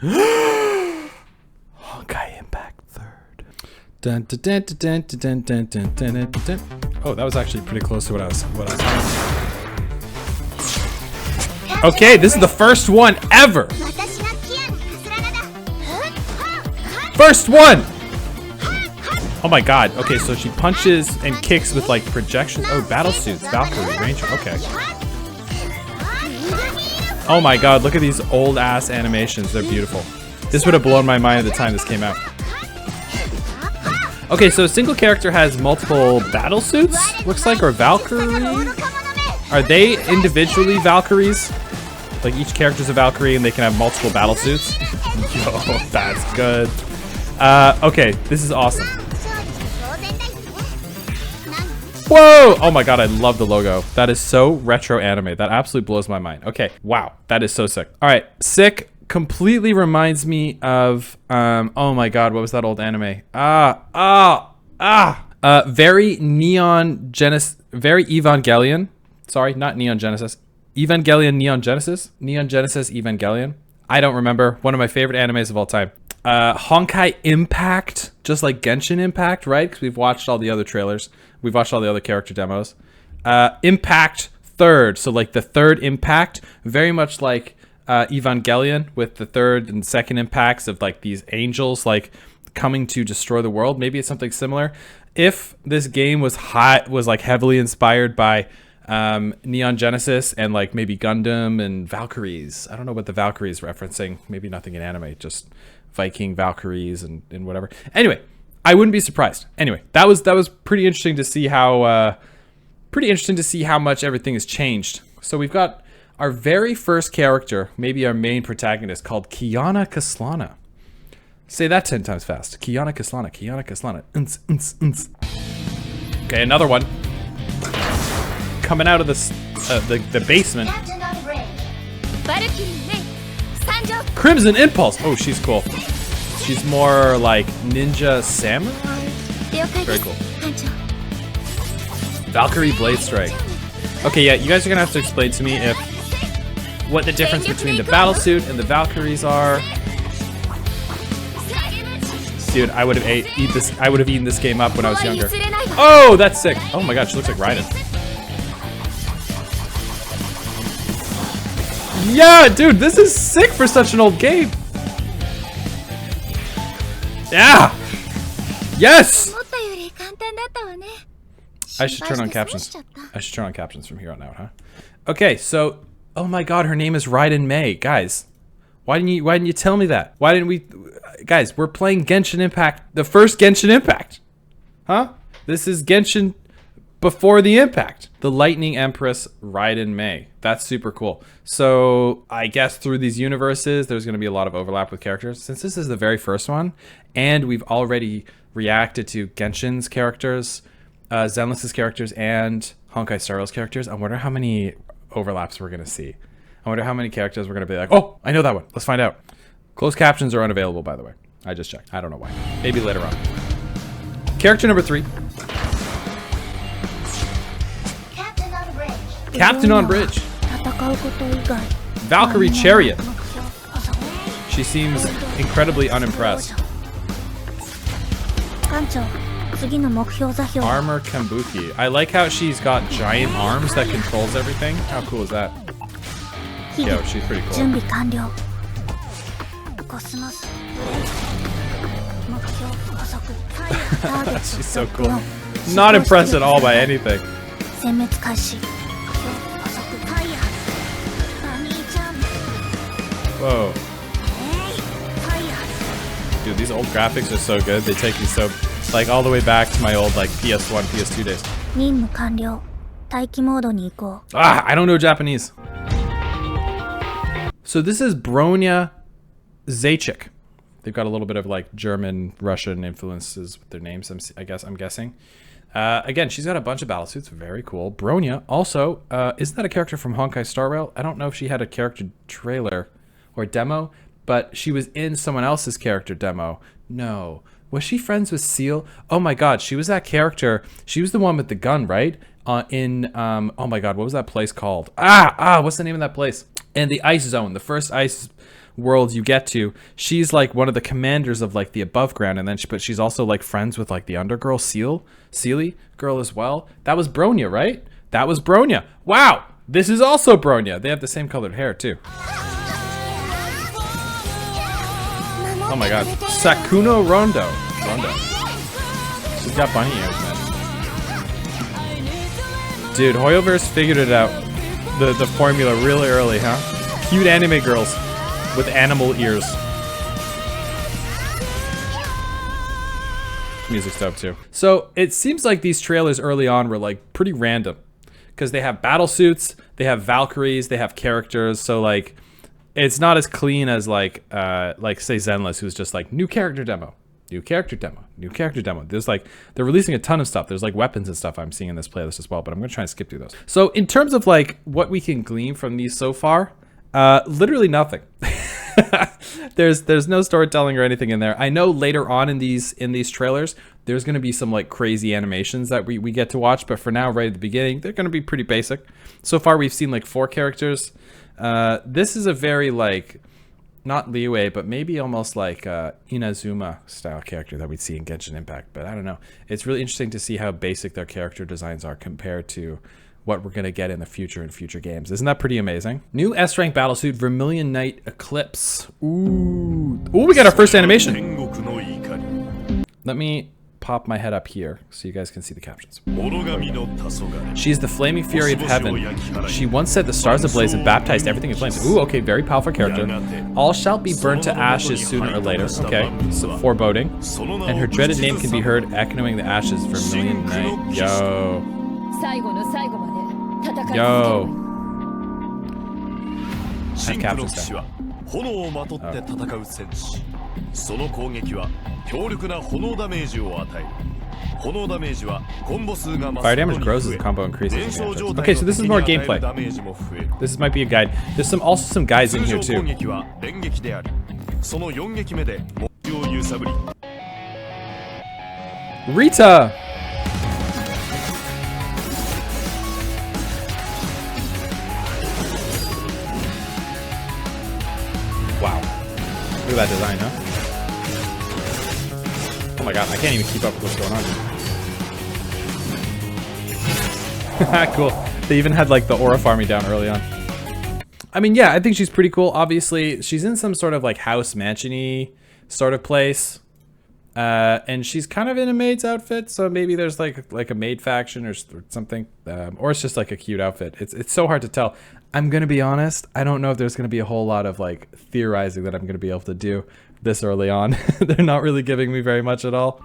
Honkai Impact third. Dun, dun, dun, dun, dun, dun, dun, dun, dun, dun. Oh, that was actually pretty close to what I was Okay, this is the first one ever. First one. Oh my god. Okay, so she punches and kicks with like projections. Oh, battle suits, Valkyrie, Ranger. Okay. Oh my god, look at these old ass animations. They're beautiful. This would have blown my mind at the time this came out. Okay, so a single character has multiple battle suits, looks like, or Valkyrie? Are they individually Valkyries? Like each character's a Valkyrie and they can have multiple battle suits? Yo, that's good. Okay, this is awesome. Whoa! Oh my god, I love the logo. That is so retro anime. That absolutely blows my mind. Okay, wow, that is so sick. All right, sick completely reminds me of, oh my god, what was that old anime? Very very Evangelion. Sorry, not Neon Genesis. Evangelion Neon Genesis? Neon Genesis Evangelion. I don't remember. One of my favorite animes of all time. Honkai Impact, just like Genshin Impact, right? Because we've watched all the other trailers. We've watched all the other character demos. Impact third, so like the third impact, very much like Evangelion with the third and second impacts of like these angels like coming to destroy the world. Maybe it's something similar. If this game was like heavily inspired by Neon Genesis and like maybe Gundam and Valkyries. I don't know what the Valkyries referencing. Maybe nothing in anime, just Viking Valkyries and whatever. Anyway, I wouldn't be surprised. Anyway, that was pretty interesting to see how much everything has changed. So we've got our very first character, maybe our main protagonist, called Kiana Kaslana. Say that 10 times fast. Kiana Kaslana, Kiana Kaslana. Okay, another one. Coming out of the basement. Crimson Impulse. Oh, she's cool. She's more like ninja samurai. Very cool. Valkyrie Blade Strike. Okay, yeah, you guys are gonna have to explain to me what the difference between the battle suit and the Valkyries are. Dude, I would have eaten this game up when I was younger. Oh, that's sick. Oh my god, she looks like Raiden. Yeah, dude, this is sick for such an old game. Yeah. Yes. I should turn on captions. I should turn on captions from here on out, huh? Okay, so, oh my god, her name is Raiden Mei. Guys, why didn't you tell me that? Why didn't we, guys, we're playing Genshin Impact, the first Genshin Impact. Huh? This is Genshin before the Impact. The Lightning Empress Raiden Mei. That's super cool. So I guess through these universes, there's going to be a lot of overlap with characters. Since this is the very first one, and we've already reacted to Genshin's characters, Zenless's characters, and Honkai Star Rail's characters, I wonder how many overlaps we're going to see. I wonder how many characters we're going to be like, oh, I know that one. Let's find out. Closed captions are unavailable, by the way. I just checked. I don't know why. Maybe later on. Character number 3. Captain on Bridge. Valkyrie Chariot. She seems incredibly unimpressed. Armor Kambuki. I like how she's got giant arms that controls everything. How cool is that? Yo, she's pretty cool. She's so cool. Not impressed at all by anything. Whoa. Dude, these old graphics are so good. They take me so, like, all the way back to my old, like, PS1, PS2 days. I don't know Japanese. So this is Bronya Zacic. They've got a little bit of, like, German, Russian influences with their names, I'm guessing. Again, she's got a bunch of battle suits. Very cool. Bronya, also, isn't that a character from Honkai Star Rail? I don't know if she had a character trailer or demo, but she was in someone else's character demo. No. Was she friends with Seal? Oh my god, she was that character. She was the one with the gun, right? Oh my god, what was that place called? What's the name of that place? And the Ice Zone, the first ice world you get to, she's like one of the commanders of like the above ground, and then but she's also like friends with like the undergirl Sealy girl as well. That was Bronya, right? That was Bronya. Wow, this is also Bronya. They have the same colored hair too. Oh my god, Sakuno Rondo. She's got bunny ears, man. Dude, Hoyoverse figured it out. The formula really early, huh? Cute anime girls with animal ears. Music's dope too. So it seems like these trailers early on were like pretty random, because they have battle suits, they have Valkyries, they have characters. So like, it's not as clean as like say Zenless, who's just like new character demo. There's like, they're releasing a ton of stuff. There's like weapons and stuff I'm seeing in this playlist as well, but I'm gonna try and skip through those. So in terms of like what we can glean from these so far, literally nothing. There's no storytelling or anything in there. I know later on in these trailers, there's gonna be some like crazy animations that we get to watch, but for now, right at the beginning, they're gonna be pretty basic. So far, we've seen like 4 characters. This is a very like, not Liyue, but maybe almost like Inazuma style character that we'd see in Genshin Impact. But I don't know. It's really interesting to see how basic their character designs are compared to what we're going to get in the future in future games. Isn't that pretty amazing? New S-Rank battlesuit, Vermilion Knight Eclipse. Ooh, we got our first animation. Let me pop my head up here so you guys can see the captions. She's the flaming fury of heaven. She once set the stars ablaze and baptized everything in flames. Ooh, okay, very powerful character. All shall be burnt to ashes sooner or later. Okay, so foreboding. And her dreaded name can be heard echoing the ashes. Vermilion Knight. Yo. That captions down. Fire damage grows as the combo increases. Okay, so this is more gameplay. This might be a guide. There's also some guides in here too. Rita! Wow. Look at that design, huh? Oh my god, I can't even keep up with what's going on. Cool. They even had like the aura farming down early on. I mean, yeah, I think she's pretty cool. Obviously, she's in some sort of like house mansion-y sort of place. And she's kind of in a maid's outfit, so maybe there's like a maid faction or something. Or it's just like a cute outfit. It's so hard to tell. I'm gonna be honest, I don't know if there's gonna be a whole lot of like theorizing that I'm gonna be able to do this early on. They're not really giving me very much at all.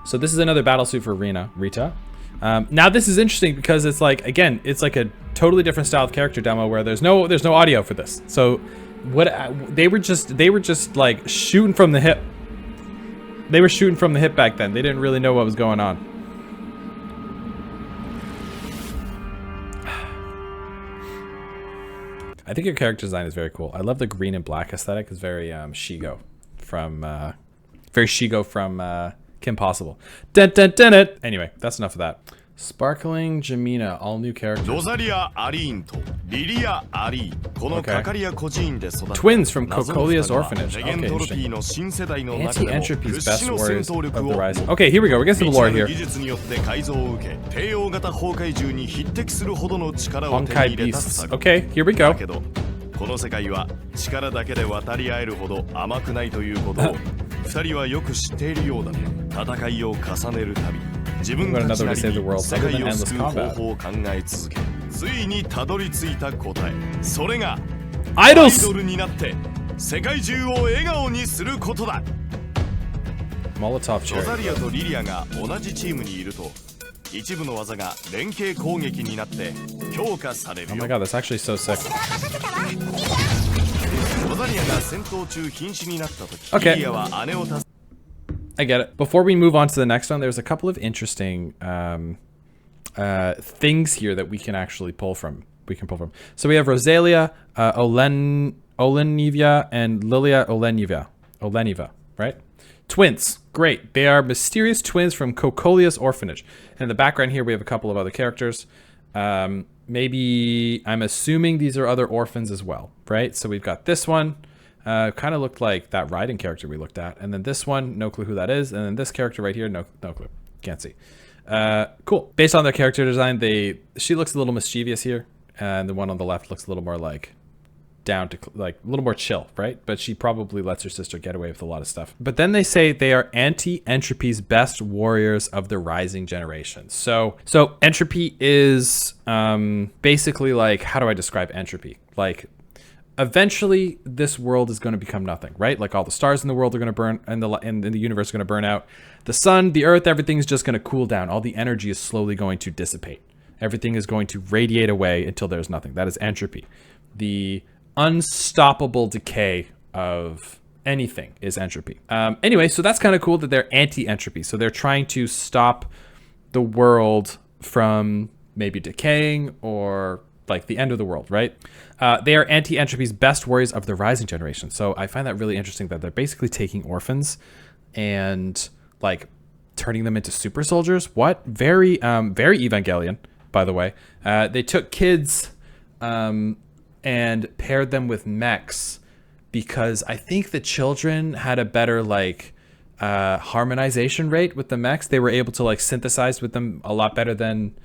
So this is another battlesuit for Rita. Now this is interesting because it's like, again, it's like a totally different style of character demo where there's no audio for this. So what they were just like shooting from the hip. They were shooting from the hip back then. They didn't really know what was going on. I think your character design is very cool. I love the green and black aesthetic. It's very Shigo from Kim Possible. Dun, dun, dun, dun. Anyway, that's enough of that. Sparkling Jamina, all new characters. Okay. Twins from Kokolia's Orphanage. Okay, interesting. Anti-Entropy's best warriors of the Rising. Okay, here we go. We're getting some lore here. Honkai beasts. Okay, here we go. We got another way to save the world. Other than endless combat. Idols! Molotov cherry. Oh my god, that's actually so sick. Okay. I get it. Before we move on to the next one, there's a couple of interesting things here that we can actually pull from. So we have Rosalia, Olenivia, and Lilia Oleniva, right? Twins. Great. They are mysterious twins from Kokolia's Orphanage. And in the background here, we have a couple of other characters. Maybe, I'm assuming these are other orphans as well, right? So we've got this one. Kind of looked like that riding character we looked at. And then this one, no clue who that is. And then this character right here, no clue. Can't see. Cool. Based on their character design, she looks a little mischievous here. And the one on the left looks a little more like down to like a little more chill, right? But she probably lets her sister get away with a lot of stuff. But then they say they are anti-entropy's best warriors of the rising generation. So entropy is basically like, how do I describe entropy? Like, eventually this world is going to become nothing, right? Like all the stars in the world are going to burn, and the universe is going to burn out. The sun, the earth, everything's just going to cool down. All the energy is slowly going to dissipate. Everything is going to radiate away until there's nothing. That is entropy. The unstoppable decay of anything is entropy. Anyway, so that's kind of cool that they're anti-entropy. So they're trying to stop the world from maybe decaying or like the end of the world, right? They are anti-entropy's best warriors of the rising generation. So I find that really interesting that they're basically taking orphans and like turning them into super soldiers. What? Very Evangelion, by the way. They took kids and paired them with mechs because I think the children had a better like harmonization rate with the mechs. They were able to like synthesize with them a lot better than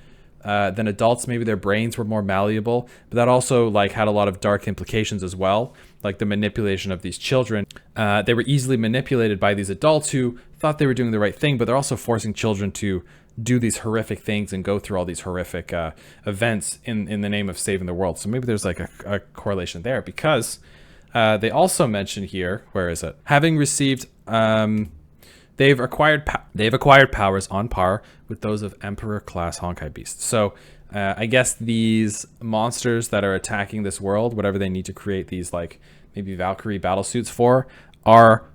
adults. Maybe their brains were more malleable, but that also like had a lot of dark implications as well. Like the manipulation of these children. They were easily manipulated by these adults who thought they were doing the right thing, but they're also forcing children to do these horrific things and go through all these horrific events in the name of saving the world. So maybe there's like a correlation there, because they also mention here, where is it? Having received, they've acquired powers on par with those of Emperor class Honkai beasts. So I guess these monsters that are attacking this world, whatever they need to create these like maybe Valkyrie battle suits for, are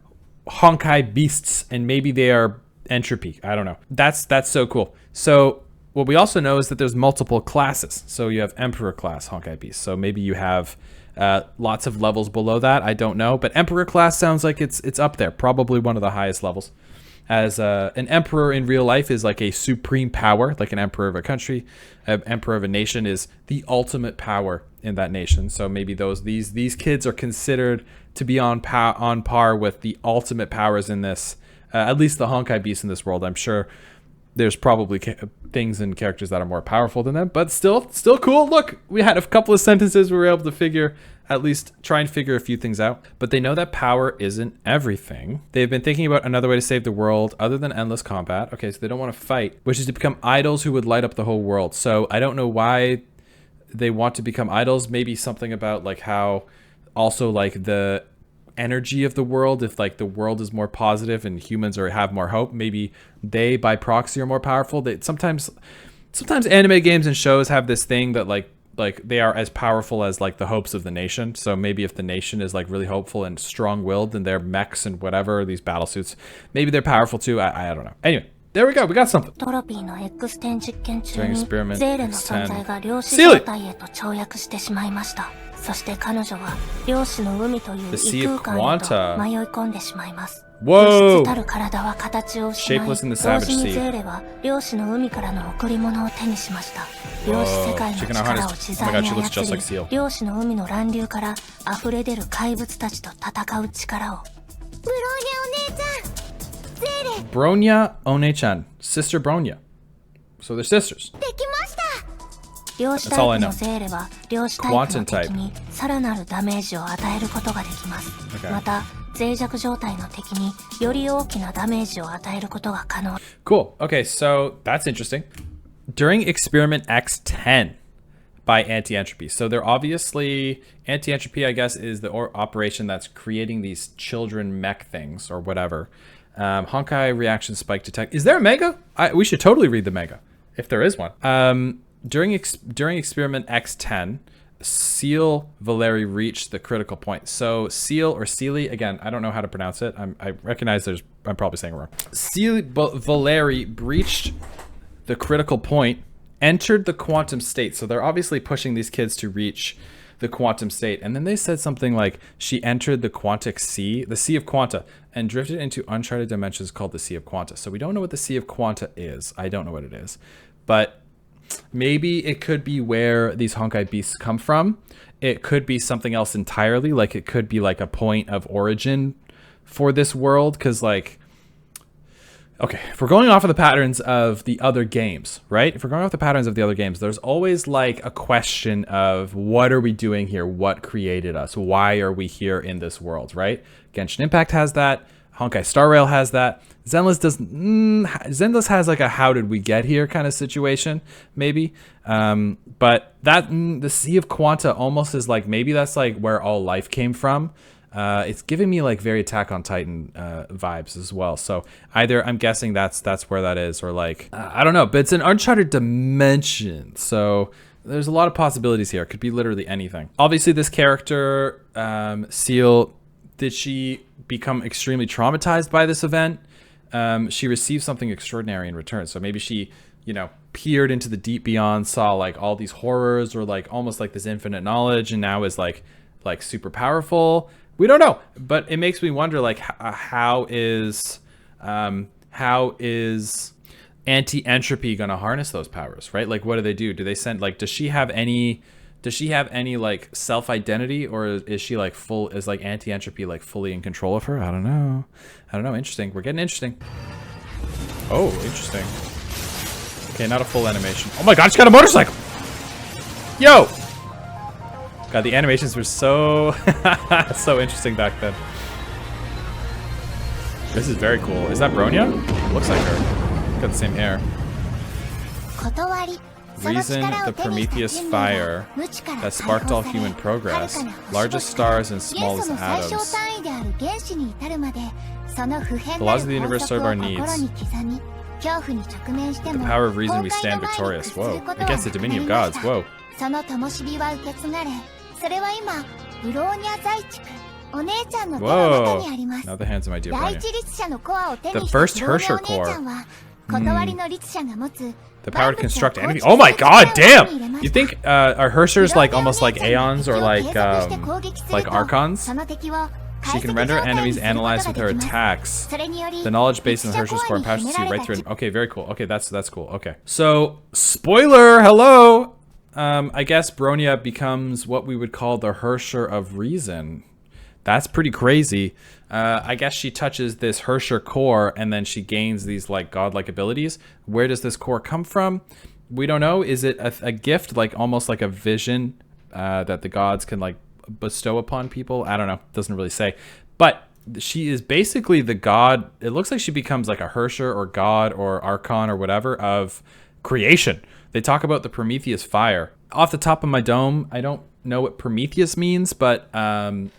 Honkai beasts, and maybe they are entropy. I don't know. That's so cool. So what we also know is that there's multiple classes. So you have Emperor class Honkai beasts. So maybe you have lots of levels below that. I don't know, but Emperor class sounds like it's up there, probably one of the highest levels. As an emperor in real life is like a supreme power, like an emperor of a country. An emperor of a nation is the ultimate power in that nation. So maybe these kids are considered to be on par with the ultimate powers in this. At least the Honkai beasts in this world. I'm sure there's probably things and characters that are more powerful than them, but still cool. Look, we had a couple of sentences where we were able to try and figure a few things out. But they know that power isn't everything. They've been thinking about another way to save the world other than endless combat. Okay, so they don't want to fight, which is to become idols who would light up the whole world. So I don't know why they want to become idols. Maybe something about like how also like the energy of the world, if like the world is more positive and humans have more hope, maybe they by proxy are more powerful. They sometimes anime games and shows have this thing that like they are as powerful as like the hopes of the nation. So maybe if the nation is like really hopeful and strong-willed, and their mechs and whatever, these battle suits, maybe they're powerful too. I don't know. Anyway, there we go. We got something. During experiment X10. Sealy! The Sea of Quanta. Whoa! Shapeless in the Savage Sea. Whoa, Chicken our harness. Oh my god, she looks just like Seal. Bronya One-chan. Sister Bronya. So they're sisters. That's all I know. Quantum type. Cool. Okay, so that's interesting. During experiment X10 by anti-entropy. So they're obviously anti-entropy, I guess, is the operation that's creating these children mech things or whatever. Honkai reaction spike detect. Is there a mega? We should totally read the mega if there is one. During experiment X10, Seal Valeri reached the critical point. So Seal or Sealy, again, I don't know how to pronounce it. I recognize I'm probably saying it wrong. Seal Valeri breached the critical point, entered the quantum state. So they're obviously pushing these kids to reach the quantum state. And then they said something like she entered the quantic sea, the Sea of Quanta, and drifted into uncharted dimensions called the Sea of Quanta. So we don't know what the Sea of Quanta is. I don't know what it is. But maybe it could be where these Honkai beasts come from. it could be something else entirely. Like it could be like a point of origin for this world. Because like, okay, if we're going off of the patterns of the other games, right? If we're going off the patterns of the other games, there's always like a question of what are we doing here? What created us? Why are we here in this world, right? Genshin Impact has that. Honkai Star Rail has that. Zenless has like a how did we get here kind of situation, maybe. But that the Sea of Quanta almost is like, maybe that's like where all life came from. It's giving me like very Attack on Titan vibes as well. So either I'm guessing that's where that is, or like, I don't know, but it's an uncharted dimension. So there's a lot of possibilities here. It could be literally anything. Obviously this character, Seal, did she become extremely traumatized by this event? She received something extraordinary in return. So maybe she, you know, peered into the deep beyond, saw like all these horrors, or like almost like this infinite knowledge, and now is like super powerful. We don't know, but it makes me wonder like how is anti-entropy gonna harness those powers, right? Like what do they do? Do they send like, does she have any like self-identity, or is she like is like anti-entropy like fully in control of her? I don't know. Interesting. We're getting interesting. Oh, interesting. Okay, not a full animation. Oh my god, she got a motorcycle. Yo. God, the animations were so so interesting back then. This is very cool. Is that Bronya? Looks like her. Got the same hair. Reason, the Prometheus fire that sparked all human progress, largest stars and smallest atoms. The laws of the universe serve our needs. The power of reason, we stand victorious. Whoa. Against the dominion of gods. Whoa. Whoa. Now the hands of my dear Bronya. The first Herrscher core. The power to construct anything. Oh my god, damn! You think are Herschers like almost like Aeons, or like Archons? She can render enemies analyzed with her attacks. The knowledge base in the Herschel's core empowers to see right through it. Okay, very cool. Okay, that's cool. Okay. So, spoiler, hello! I guess Bronya becomes what we would call the Herrscher of Reason. That's pretty crazy. I guess she touches this Herrscher core, and then she gains these like godlike abilities. Where does this core come from? We don't know. Is it a gift, like almost like a vision that the gods can like bestow upon people? I don't know. Doesn't really say. But she is basically the god. It looks like she becomes like a Herrscher or god or Archon or whatever of creation. They talk about the Prometheus fire. Off the top of my dome, I don't know what Prometheus means, but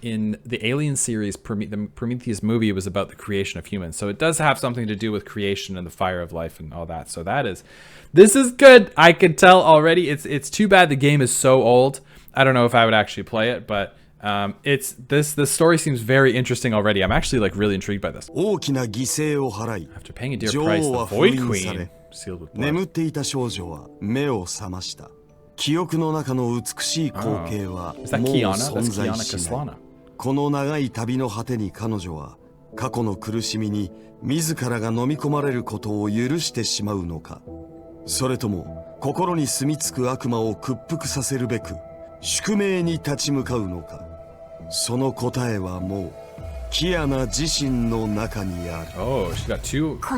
in the Alien series, the Prometheus movie was about the creation of humans. So it does have something to do with creation and the fire of life and all that. So this is good. I can tell already. It's too bad the game is so old. I don't know if I would actually play it, but the story seems very interesting already. I'm actually like really intrigued by this. After paying a dear price, the Void Queen, sealed with blood. 記憶の中の美しい光景はもう存在しない。この長い旅の果てに彼女は過去の苦しみに自らが飲み込まれることを許してしまうのか、それとも心に住み着く悪魔を屈服させるべく宿命に立ち向かうのか。その答えはもうキアナ自身の中にある。こ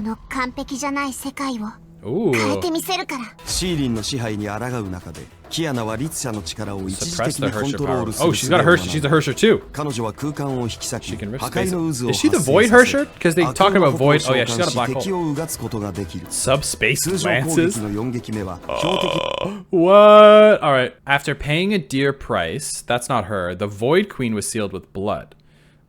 の完璧じゃない世界を変えてみせるから。シーリンの支配に抗う中で、キアナは律者の力を一時的にコントロールする。Oh, she's got a Herrscher. She's a Herrscher too. 彼女は空間を引き裂き、破壊の渦を Is she the Void Herrscher? Because they talk about Void. Oh yeah, she's got a black hole. 敵をうがつことができる。 Subspace 通常攻 glances. 撃の4撃目は標的。What? All right. After paying a dear price, that's not her. The Void Queen was sealed with blood.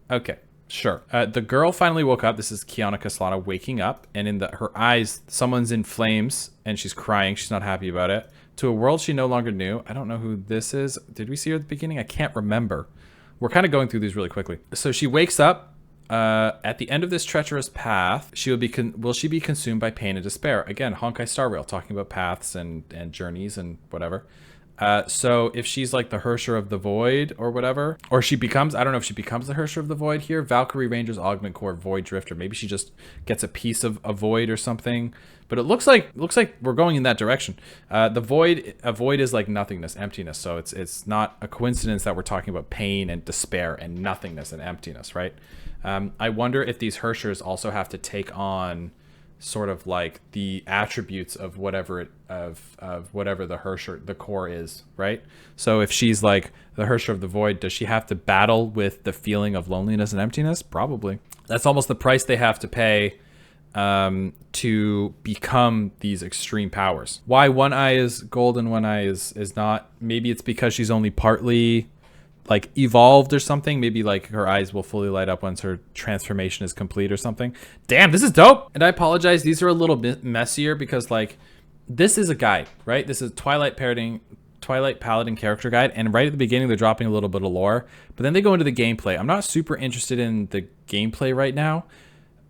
Okay. Sure. The girl finally woke up. This is Kiana Kaslana waking up, and in her eyes, someone's in flames, and she's crying. She's not happy about it. To a world she no longer knew. I don't know who this is. Did we see her at the beginning? I can't remember. We're kind of going through these really quickly. So she wakes up. At the end of this treacherous path, will she be consumed by pain and despair? Again, Honkai Star Rail, talking about paths and journeys and whatever. So if she's like the Hersher of the Void or whatever, or she becomes, I don't know if she becomes the Hersher of the Void here. Valkyrie Rangers Augment Core Void Drifter. Maybe she just gets a piece of a Void or something. But it looks like we're going in that direction. A Void is like nothingness, emptiness. So it's not a coincidence that we're talking about pain and despair and nothingness and emptiness, right? I wonder if these Hershers also have to take on sort of like the attributes of whatever whatever the Hersher, the core is, right? So if she's like the Hersher of the Void, does she have to battle with the feeling of loneliness and emptiness? Probably. That's almost the price they have to pay to become these extreme powers. Why one eye is gold and one eye is not? Maybe it's because she's only partly like evolved or something. Maybe like her eyes will fully light up once her transformation is complete or something. Damn, this is dope. And I apologize, these are a little bit messier because like this is a guide, right? This is Twilight Paladin character guide, and right at the beginning they're dropping a little bit of lore, but then they go into the gameplay. I'm not super interested in the gameplay right now.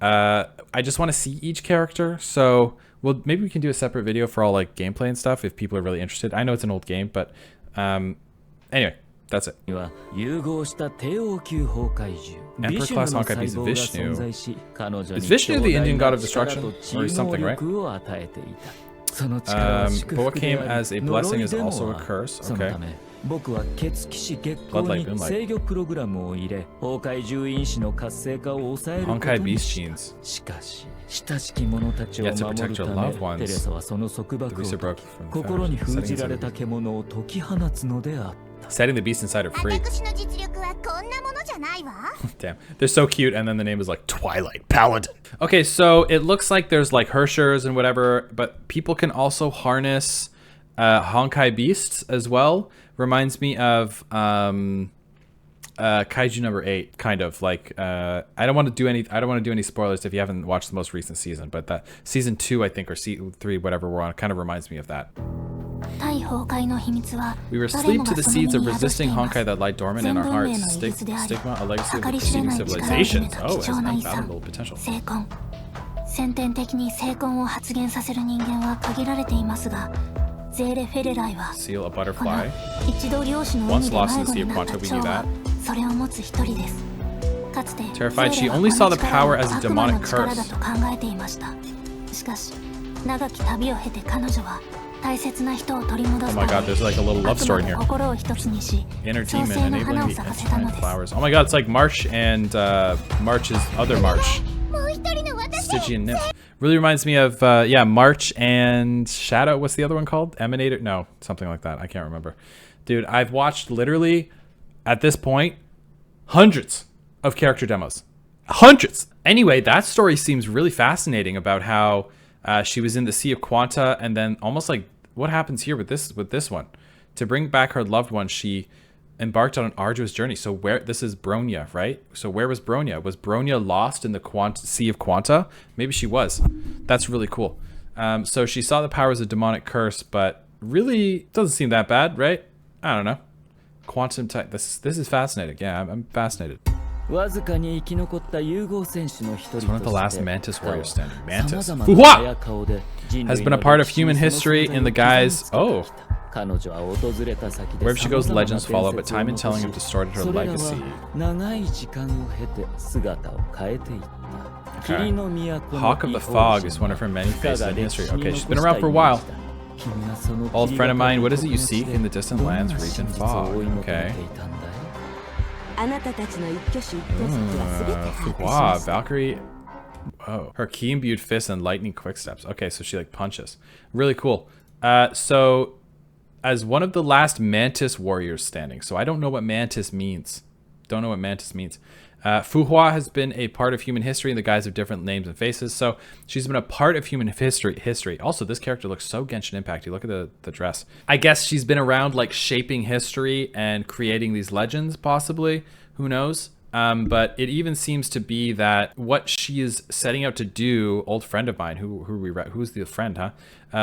I just want to see each character, so well, maybe we can do a separate video for all like gameplay and stuff if people are really interested. I know it's an old game, but anyway, that's it. Emperor class Honkai beats Vishnu. Is Vishnu the Indian god of destruction or something, right? But what came as a blessing is also a curse. Okay. Bloodlight, Moonlight. Honkai beast genes. Yeah, to protect your loved ones. The beast are broken from the setting the beast inside her free. Damn, they're so cute, and then the name is like Twilight Paladin. Okay, so it looks like there's like Hershers and whatever, but people can also harness Honkai beasts as well. Reminds me of Kaiju number 8, kind of like I don't want to do any spoilers if you haven't watched the most recent season, but that season 2, I think, or season 3, whatever we're on, kind of reminds me of that. We were asleep to the seeds of resisting Honkai that lie dormant in our hearts. Stigma, a legacy of the preceding civilizations. Oh, it has an unfathomable potential. Seal, a butterfly. Once lost in the Sea of Quanta, we knew that. Terrified, she only saw the power as a demonic curse. Oh my god, there's like a little love story in here. Inner demon, enabling the infinite flowers. Oh my god, it's like March and March's other March. Stygian Nymph. Really reminds me of, yeah, March and Shadow. What's the other one called? Emanator? No, something like that. I can't remember. Dude, I've watched literally, at this point, hundreds of character demos. Hundreds! Anyway, that story seems really fascinating about how she was in the Sea of Quanta, and then almost like, what happens here with this one? To bring back her loved one, she embarked on an arduous journey. So this is Bronya, right? So where was Bronya? Was Bronya lost in the Sea of Quanta? Maybe she was. That's really cool. So she saw the powers of demonic curse, but really doesn't seem that bad, right? I don't know. Quantum tech. This is fascinating. Yeah, I'm fascinated. It's one of the last Mantis warriors standing. Mantis. Fuhua! Has been a part of human history in the guise. Oh. Wherever she goes, legends follow, but time and telling have distorted her legacy. Okay. Hawk of the Fog is one of her many faces in history. Okay, she's been around for a while. Old friend of mine, what is it you seek in the distant lands reach in fog? Okay. Wow, Valkyrie. Whoa. Her key imbued fists and lightning quick steps. Okay, so she like punches. Really cool. So as one of the last Mantis warriors standing. So I don't know what Mantis means. Don't know what Mantis means. Fuhua has been a part of human history in the guise of different names and faces. So she's been a part of human history. Also, this character looks so Genshin Impact. You look at the dress. I guess she's been around like shaping history and creating these legends, possibly. Who knows? But it even seems to be that what she is setting out to do, old friend of mine, who's the friend, huh?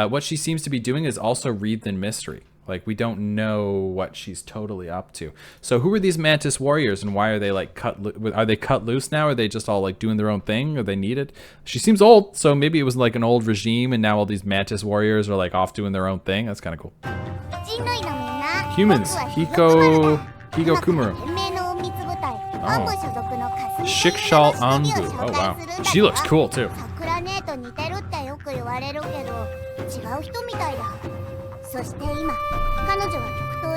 What she seems to be doing is also wreathed in mystery. Like, we don't know what she's totally up to. So who are these Mantis warriors, and why are they like are they cut loose now? Are they just all like doing their own thing? Are they needed? She seems old, so maybe it was like an old regime, and now all these Mantis warriors are like off doing their own thing. That's kind of cool. Humans. Hiko Kumaru. Oh. Shikshal Anbu. Oh wow. She looks cool too.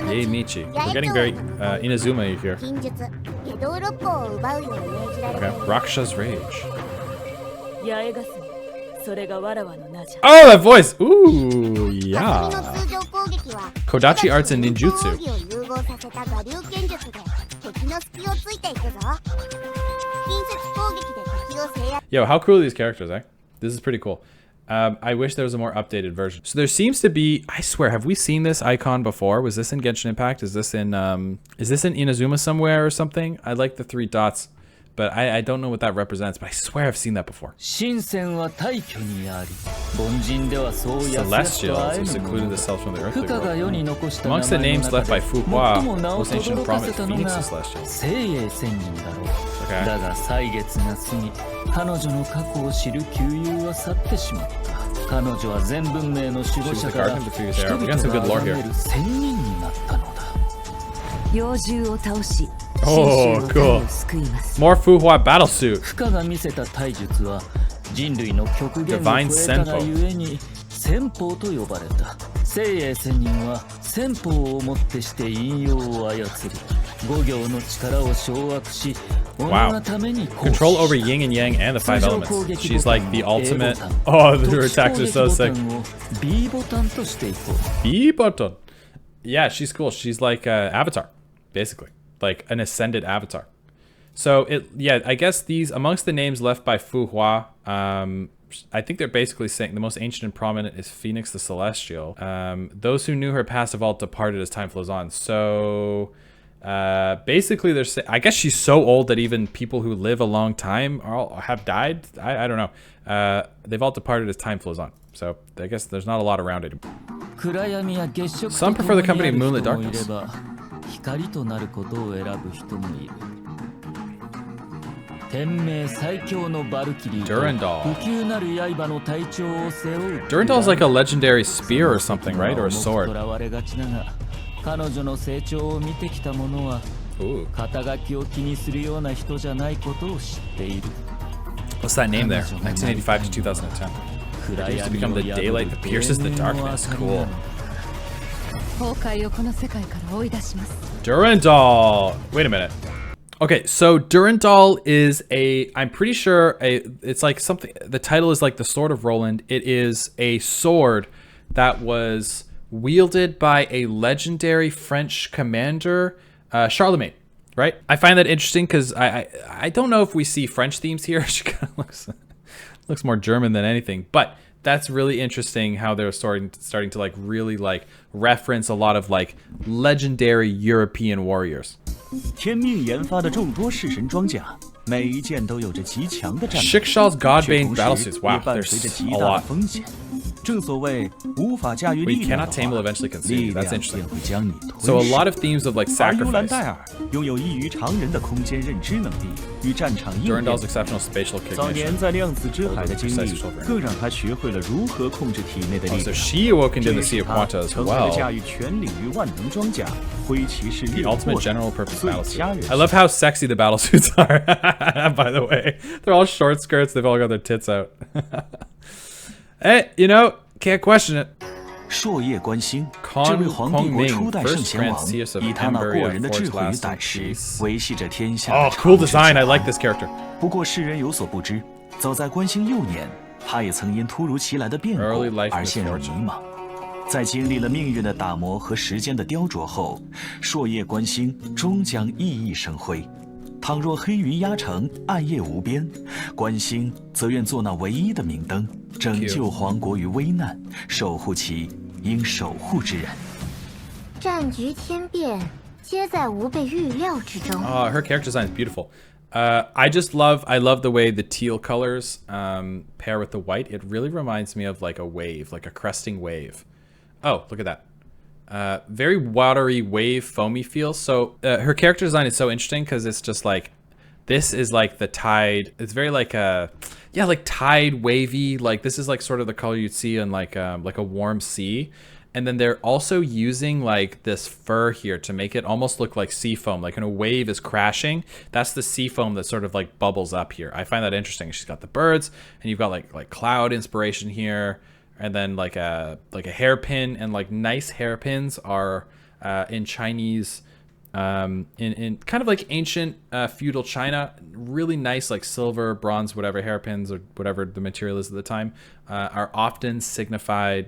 Yay Michi. We're getting very Inazuma here. Okay. Raksha's Rage. Oh, that voice! Ooh, yeah. Kodachi Arts and Ninjutsu. Yo, how cool are these characters, eh? This is pretty cool. I wish there was a more updated version. So there seems to be, I swear, have we seen this icon before? Was this in Genshin Impact? Is this in Inazuma somewhere or something? I like the 3 dots. But I don't know what that represents, but I swear I've seen that before. Celestials who secluded themselves from the earthly world. Amongst the names left by Fu Hua, most ancient and prominent Phoenix the Celestial. Okay. She was the guardian of the previous era. We got some good lore here. Oh, cool. More Fu Hua battlesuit. Divine Senpo. Wow. Control over yin and yang and the 5 elements. She's like the ultimate. Oh, her attacks are so sick. B button. Yeah, she's cool. She's like Avatar, basically. Like an ascended avatar. So I guess these amongst the names left by Fu Hua, I think they're basically saying the most ancient and prominent is Phoenix the Celestial. Those who knew her past have all departed as time flows on. So basically they're saying, I guess she's so old that even people who live a long time have died. I don't know. They've all departed as time flows on. So I guess there's not a lot around it. Some prefer the company of moonlit darkness. Durandal. Durandal is like a legendary spear or something, right? Or a sword. Ooh. What's that name there? 1985 to 2010. It used to become the daylight that pierces the darkness. Cool. Durandal. Wait a minute. Okay, so Durandal is I'm pretty sure it's like something, the title is like the Sword of Roland. It is a sword that was wielded by a legendary French commander, Charlemagne, right? I find that interesting because I don't know if we see French themes here. She kind of looks more German than anything, but that's really interesting how they're starting to like really like reference a lot of like legendary European warriors. Shikshal's Godbane battlesuits. Wow, there's a lot. We cannot tame will eventually conceive. That's interesting. So a lot of themes of like sacrifice. Durandal's exceptional spatial cognition. Oh, so she awoke into the Sea of Quanta as well. The ultimate general purpose battlesuit. I love how sexy the battlesuits are, by the way. They're all short skirts. They've all got their tits out. Hey, you know, can't question it. Kong Ming, first Grand Seers of Emberia, forged last in peace. Oh, cool design. I like this character. Early life misfortune. 在经历了命运的打磨和时间的雕琢后，朔夜观星终将熠熠生辉。倘若黑云压城，暗夜无边，观星则愿做那唯一的明灯，拯救皇国于危难，守护其应守护之人。战局天变，皆在无被预料之中。Her character design is beautiful. I love the way the teal colors pair with the white. It really reminds me of like a wave, like a cresting wave. Oh, look at that. Very watery wave foamy feel. So her character design is so interesting because it's just like, this is like the tide. It's very like like tide wavy. Like this is like sort of the color you'd see in like a warm sea. And then they're also using like this fur here to make it almost look like sea foam. Like when a wave is crashing, that's the sea foam that sort of like bubbles up here. I find that interesting. She's got the birds, and you've got like cloud inspiration here, and then like a hairpin, and like nice hairpins are in Chinese, in kind of like ancient feudal China, really nice like silver, bronze, whatever hairpins or whatever the material is at the time, are often signify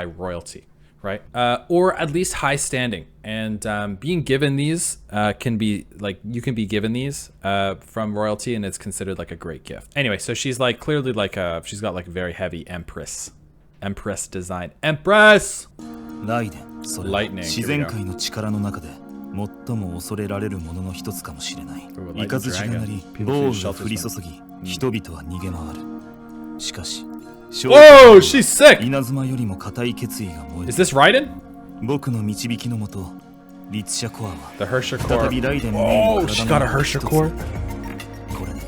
royalty, right? Or at least high standing. And being given these can be like, you can be given these from royalty, and it's considered like a great gift. Anyway, so she's like clearly like she's got like very heavy empress design. Empress! Lightning. 最も恐れられるものの一つかもしれない。雷が鳴り、暴雨が降り注ぎ、人々は逃げ回る。しかし、Whoa, she's sick! 稲妻よりも固い決意が燃える。Is this Raiden? 僕の導きのもと、律者コアは The Hersher 再び core. ライデン Oh, she got a Hersher core? これで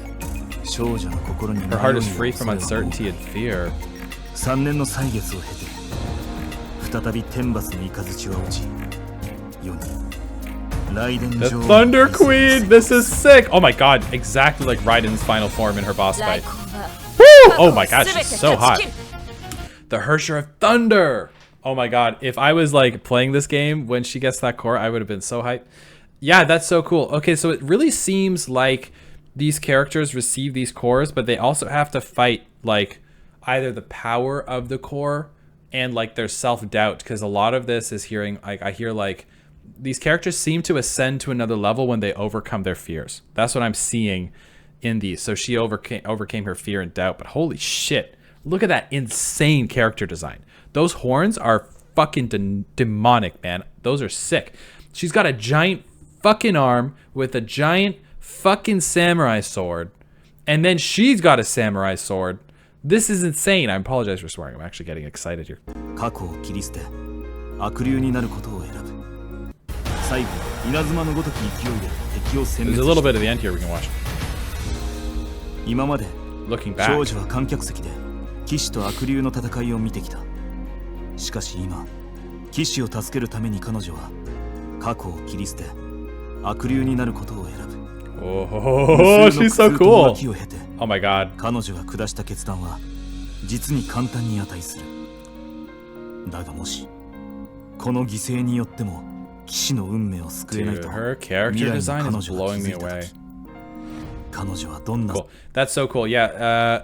少女の心に Her heart is free from uncertainty and fear. 3年の歳月を経て、再び天罰の雷を打ち、世に The Thunder Queen! This is sick! Oh my god, exactly like Raiden's final form in her boss fight. Woo! Oh my god, she's so hot. The Hersher of Thunder! Oh my god, if I was like playing this game when she gets that core, I would have been so hyped. Yeah, that's so cool. Okay, so it really seems like these characters receive these cores, but they also have to fight like either the power of the core and like their self-doubt, because a lot of this is hearing, like I hear like these characters seem to ascend to another level when they overcome their fears. That's what I'm seeing in these. So she overcame her fear and doubt, but holy shit, look at that insane character design. Those horns are fucking demonic, man. Those are sick. She's got a giant fucking arm with a giant fucking samurai sword, and then she's got a samurai sword. This is insane. I apologize for swearing. I'm actually getting excited here. There's a little bit of the end here we can watch. Looking back. 少女は観客席で騎士と悪竜の戦いを見てきた。しかし今、騎士を助けるために彼女は過去を切り捨て、悪竜になることを選ぶ。Oh, she's so cool. Oh my god. 彼女が下した決断は実に簡単に値する。だがもしこの犠牲によっても Dude, her character design is blowing me away. Cool. That's so cool. Yeah.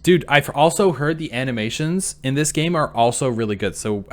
Dude, I've also heard the animations in this game are also really good. So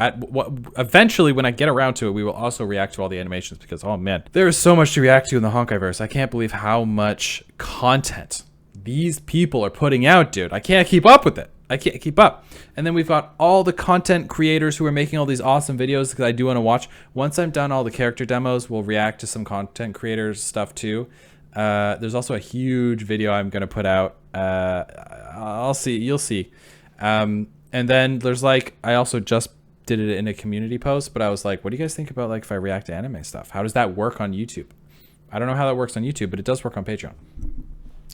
eventually, when I get around to it, we will also react to all the animations because, oh man, there is so much to react to in the Honkai verse. I can't believe how much content these people are putting out, dude. I can't keep up with it. I can't keep up. And then we've got all the content creators who are making all these awesome videos that I do want to watch. Once I'm done all the character demos, we'll react to some content creators stuff too. There's also a huge video I'm going to put out. I'll see. You'll see. And then there's like, I also just did it in a community post, but I was like, what do you guys think about like if I react to anime stuff? How does that work on YouTube? I don't know how that works on YouTube, but it does work on Patreon,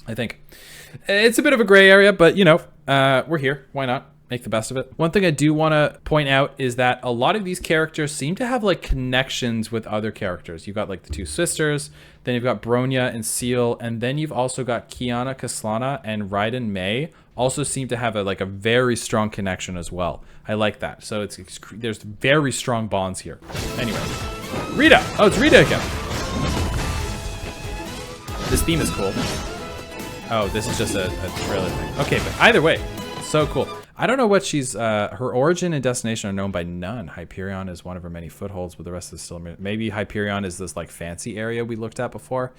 I think. It's a bit of a gray area, but you know, we're here. Why not? Make the best of it. One thing I do want to point out is that a lot of these characters seem to have like connections with other characters. You've got like the two sisters, then you've got Bronya and Seal, and then you've also got Kiana Kaslana and Raiden Mei also seem to have a very strong connection as well. I like that. So there's very strong bonds here. Anyway, Rita. Oh, it's Rita again. This theme is cool. Oh, this is just a trailer thing. Okay, but either way, so cool. I don't know what she's, her origin and destination are known by none. Hyperion is one of her many footholds, but the rest is still, maybe Hyperion is this like fancy area we looked at before.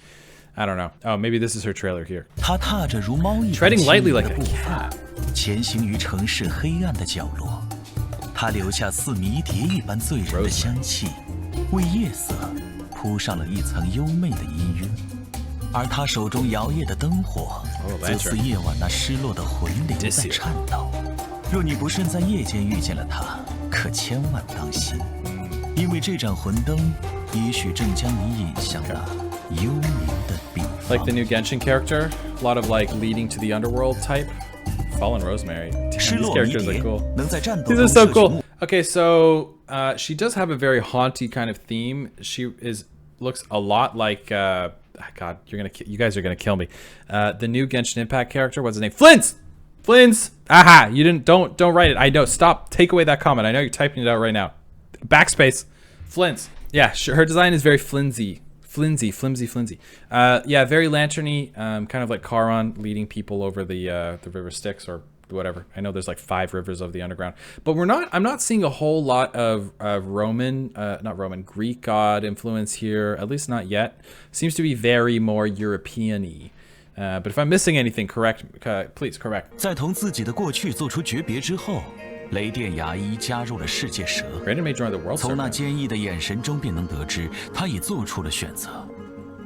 I don't know. Oh, maybe this is her trailer here. Treading lightly like a cat. 前行于城市黑暗的角落，他留下似迷蝶一般醉人的香气，为夜色铺上了一层优美的氤氲。而他手中摇曳的灯火，则似夜晚那失落的魂灵在颤抖。若你不慎在夜间遇见了他，可千万当心，因为这盏魂灯也许正将你引向那幽冥的彼方。Like the new Genshin character, a lot of like leading to the underworld type. Fallen Rosemary. Damn, these characters are cool. These are so cool. Okay, so she does have a very haunty kind of theme. She looks a lot like God, you guys are gonna kill me. The new Genshin Impact character, what's his name? Flins. Aha! Don't write it. I know. Stop. Take away that comment. I know you're typing it out right now. Backspace. Flins. Yeah, sure. Her design is very flimsy. Yeah, very lanterny, kind of like Charon leading people over the river Styx or whatever. I know there's like 5 rivers of the underground, but I'm not seeing a whole lot of Greek god influence here, at least not yet. Seems to be very more European-y. But if I'm missing anything, please correct. 在同自己的过去做出诀别之后，雷电牙医加入了世界蛇。 Brandon may join the world 从那 serpent. 坚毅的眼神中便能得知，他已做出了选择。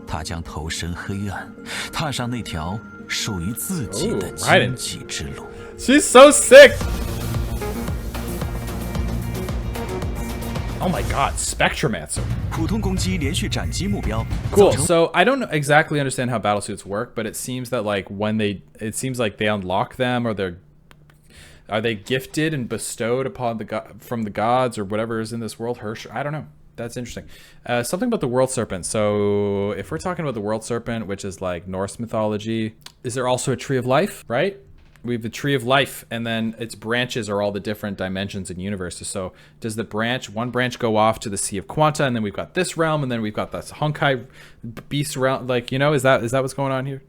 他将投身黑暗，踏上那条属于自己的荆棘之路。 She's so sick. Oh my God, Spectromancer. 普通攻击连续斩击目标。 Cool. So I don't exactly understand how battlesuits work, but it seems that like it seems like they unlock them, or are they gifted and bestowed upon from the gods or whatever is in this world? I don't know. That's interesting. Something about the world serpent. So if we're talking about the world serpent, which is like Norse mythology, is there also a tree of life, right? We have the tree of life, and then its branches are all the different dimensions and universes. So does one branch go off to the Sea of Quanta, and then we've got this realm, and then we've got this Honkai beast realm? Like, you know, is that what's going on here?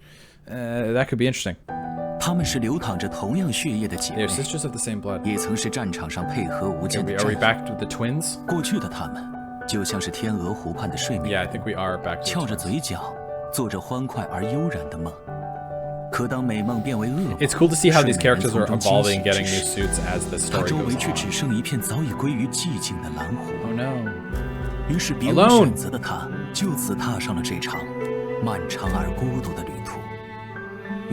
That could be interesting. 他们是流淌着同样血液的姐妹， They're sisters of the same blood. 也曾是战场上配合无间的 Are we 战 back to the twins? 过去的他们，就像是天鹅湖畔的睡美 Yeah, I 人， think we are back to 翘 the 着 twins. 嘴角，做着欢快而悠然的梦。可当美梦变为噩梦， It's cool to see how these 睡美人 characters are 从中 evolving, 惊 getting 醒 new 之时， suits as the 他 story 周围 goes 却 on. 只剩一片早已归于寂静的蓝湖。 Oh no. 于是别无 Alone 选择的他，就此踏上了这场漫长而孤独的旅途。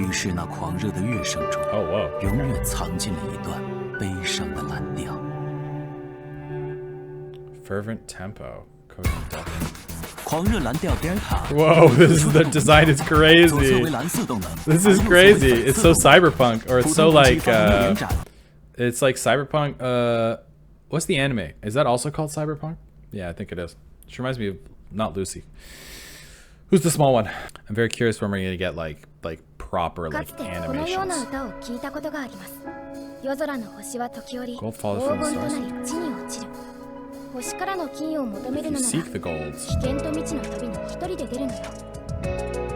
于是那狂热的乐声中， Oh whoa. 永远藏进了一段悲伤的蓝调。 Fervent tempo. Coding depth. 狂热蓝调 Delta， Whoa, the design is 左侧 crazy. 为蓝色动能 This 而 is 右侧为 crazy. 粉 It's 色 so 动能 cyberpunk, or it's 普 so 通攻击 like 方面连斩 it's like cyberpunk. What's the anime? Is that also called cyberpunk? Yeah, I think it is. She reminds me of not Lucy. Who's the small one? I'm very curious when we're gonna get like proper か like つてこのような animations. 歌を聞いたことがあります。夜空の星は時折 Gold 黄 falls from 金 the と stars. なり地に落ちる。星からの金を求め If る you のなら seek the golds. 危険と未知の旅に一人で出るのよ。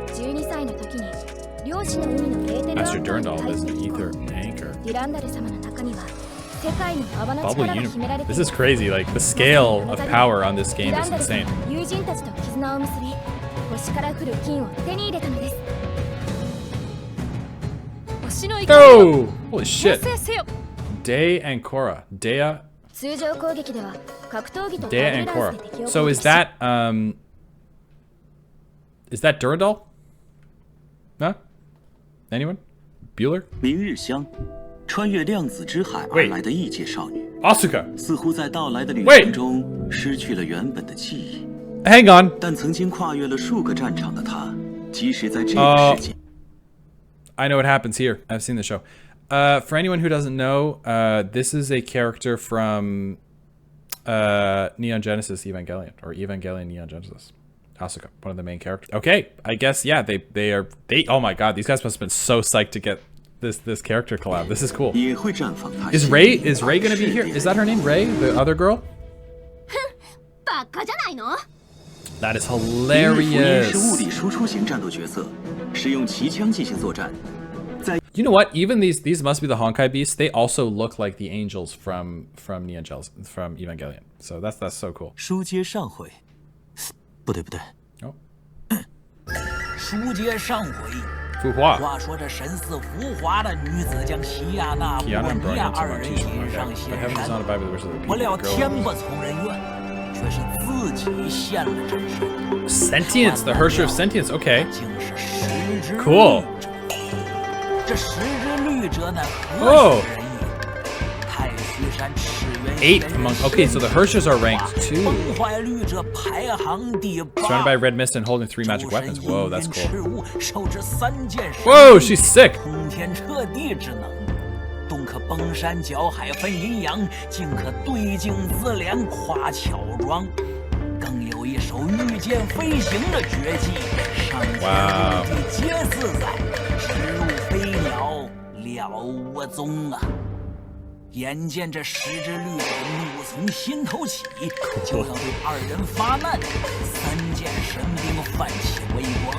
12歳の時に漁師の海のエーテルアン Master カーに Durandal 入 is っ an てい ether た。 anchor. デュランダル様の中には世界の泡の Bubble 力が秘められ unit. てい This る。 is crazy. Like the scale of power on this デ game ュラ is ンダル様 insane. は友人たちと絆を結び、星から降る金を手に入れたのです。星の勢いを Oh! Holy 達 shit. 成せよ。 Day and Korra. Dea 通常攻撃では格闘技とダブ Dea ル and ラ Korra. ンスで敵を So 攻撃 is し that Durandal? Huh? Anyone? Bueller? 明日香，穿越量子之海而 Wait 来的异界少女， Asuka. 似乎在到来的旅 Wait 程中失去了原本的记忆。 Hang on. 但曾经跨越了数个战场的她，即使在这个世界， I know what happens here. I've seen the show. For anyone who doesn't know, this is a character from Neon Genesis Evangelion, or Evangelion Neon Genesis. Asuka, one of the main characters. Okay, I guess yeah, they are. Oh my god, these guys must have been so psyched to get this character collab. This is cool. 也会绽放她。 Is Ray gonna be here? Is that her name? Ray, the other girl? バカじゃないの？ That is 明日福音是物 hilarious. 理输出型战斗角色，使用骑枪进行作战。 You know what? Even these must be the Honkai beasts. They also look like the angels from Neon Genesis, from Evangelion. So that's so cool. 书接上回，不对不对， Oh, 书接上回， Fuhua. 话说这神似浮华的女子将齐亚娜、乌 Kiana 文 and 尼 Brian 亚 into 二 my 人 teaching. 引 Okay. 上 But 仙 heaven does 山， not abide with the wishes of the 不 people. 料 The 天 girl- 不从人愿，却是自己现了真身。 Sentience, the Hersher of Sentience. Okay. 竟是十之 Cool. 律者。这十之律者乃 Oh. 何许人也？太虚山赤原 8 玄 among. Okay, so the Hershers are ranked 2. 崩坏律者排行第八。 Surrounded by red mist and holding 3 magic weapons. Whoa, that's cool. cool. 受之3件神 Whoa, she's sick. 通天彻地之能，洞可崩山搅海分阴阳，竟可对镜自怜夸巧装。更有一手御剑飞行的绝技，上天入地皆自在，直入飞鸟了无踪啊！眼见着石之律的怒从心头起，就要对二人发难，三件神兵泛起微光。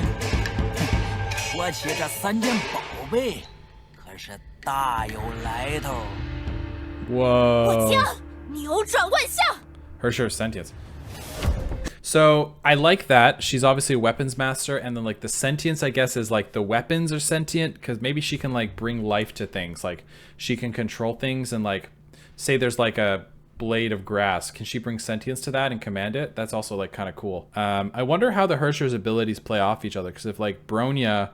说起这三件宝贝，可是大有来头。Whoa. 我将扭转万象。 Hersher sentience. So I like that. She's obviously a weapons master, and then like the sentience, I guess, is like the weapons are sentient because maybe she can like bring life to things. Like she can control things, and like say there's like a blade of grass. Can she bring sentience to that and command it? That's also like kind of cool. I wonder how the Hersher's abilities play off each other, because if like Bronya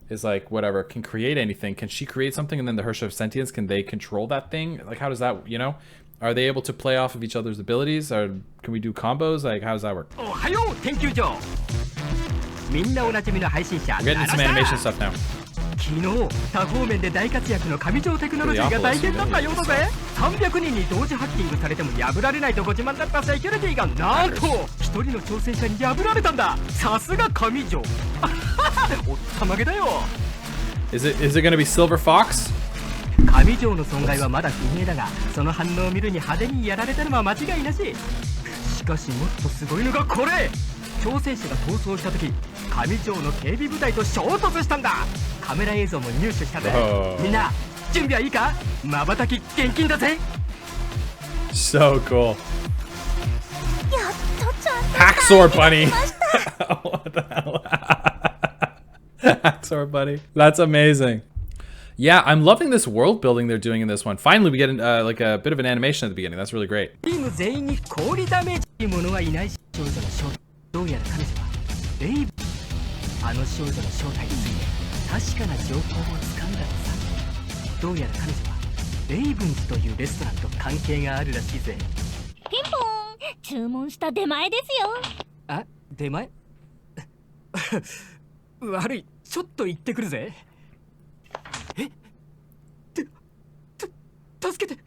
is like whatever can create anything, can she create something, and then the Hersher of sentience, can they control that thing? Like how does that, you know? Are they able to play off of each other's abilities, or can we do combos? Like, how does that work? We're getting some animation stuff now. 昨日多方面で大活躍の上条テクノロジーが大変だったようだぜ。300人に同時ハッキングされても破られないとご自慢だったセキュリティがなんと一人の挑戦者に破られたんだ。さすが上条。おったまげだよ。Is it gonna be Silver Fox? 上条の損害はまだ不明だが、その反応を見るに派手にやられたのは間違いなし。しかしもっとすごいのがこれ。挑戦者が逃走した時、上条の警備部隊と衝突したんだ。カメラ映像も入手したぜ。みんな準備はいいか？瞬き厳禁だぜ。So cool. やっとちゃんと Hacksaw Bunny. What the hell? Hacksaw Bunny. That's amazing. Yeah, I'm loving this world building they're doing in this one. Finally, we get like a bit of an animation at the beginning. That's really great. チーム全員に氷ダメージものはいない少女の正体。どうやら彼女はレイブ。あの少女の正体について確かな情報をつかんだのさ。どうやら彼女はレイブンズというレストランと関係があるらしいぜ。ピンポン、注文した出前ですよ。あ、出前？悪い、ちょっと行ってくるぜ。助けて。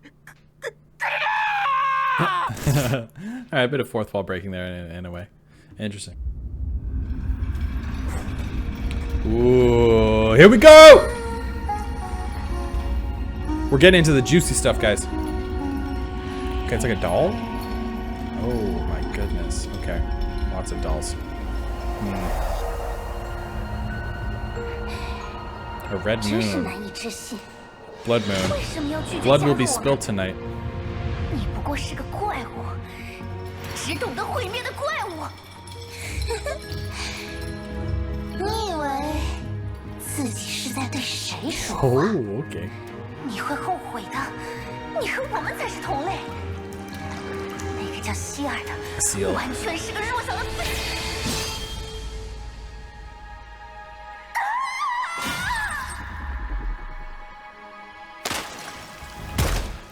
Alright, a bit of fourth wall breaking there in a way. Interesting. Ooh, here we go! We're getting into the juicy stuff, guys. Okay, it's like a doll? Oh my goodness. Okay, lots of dolls. A red moon. Blood moon. Blood will be spilled tonight. 你不过是个怪物，只懂得毁灭的怪物。你以为自己是在对谁说话？ Oh, okay. 你会后悔的，你和我们才是同类。那个叫希尔的，完全是个弱小的废物。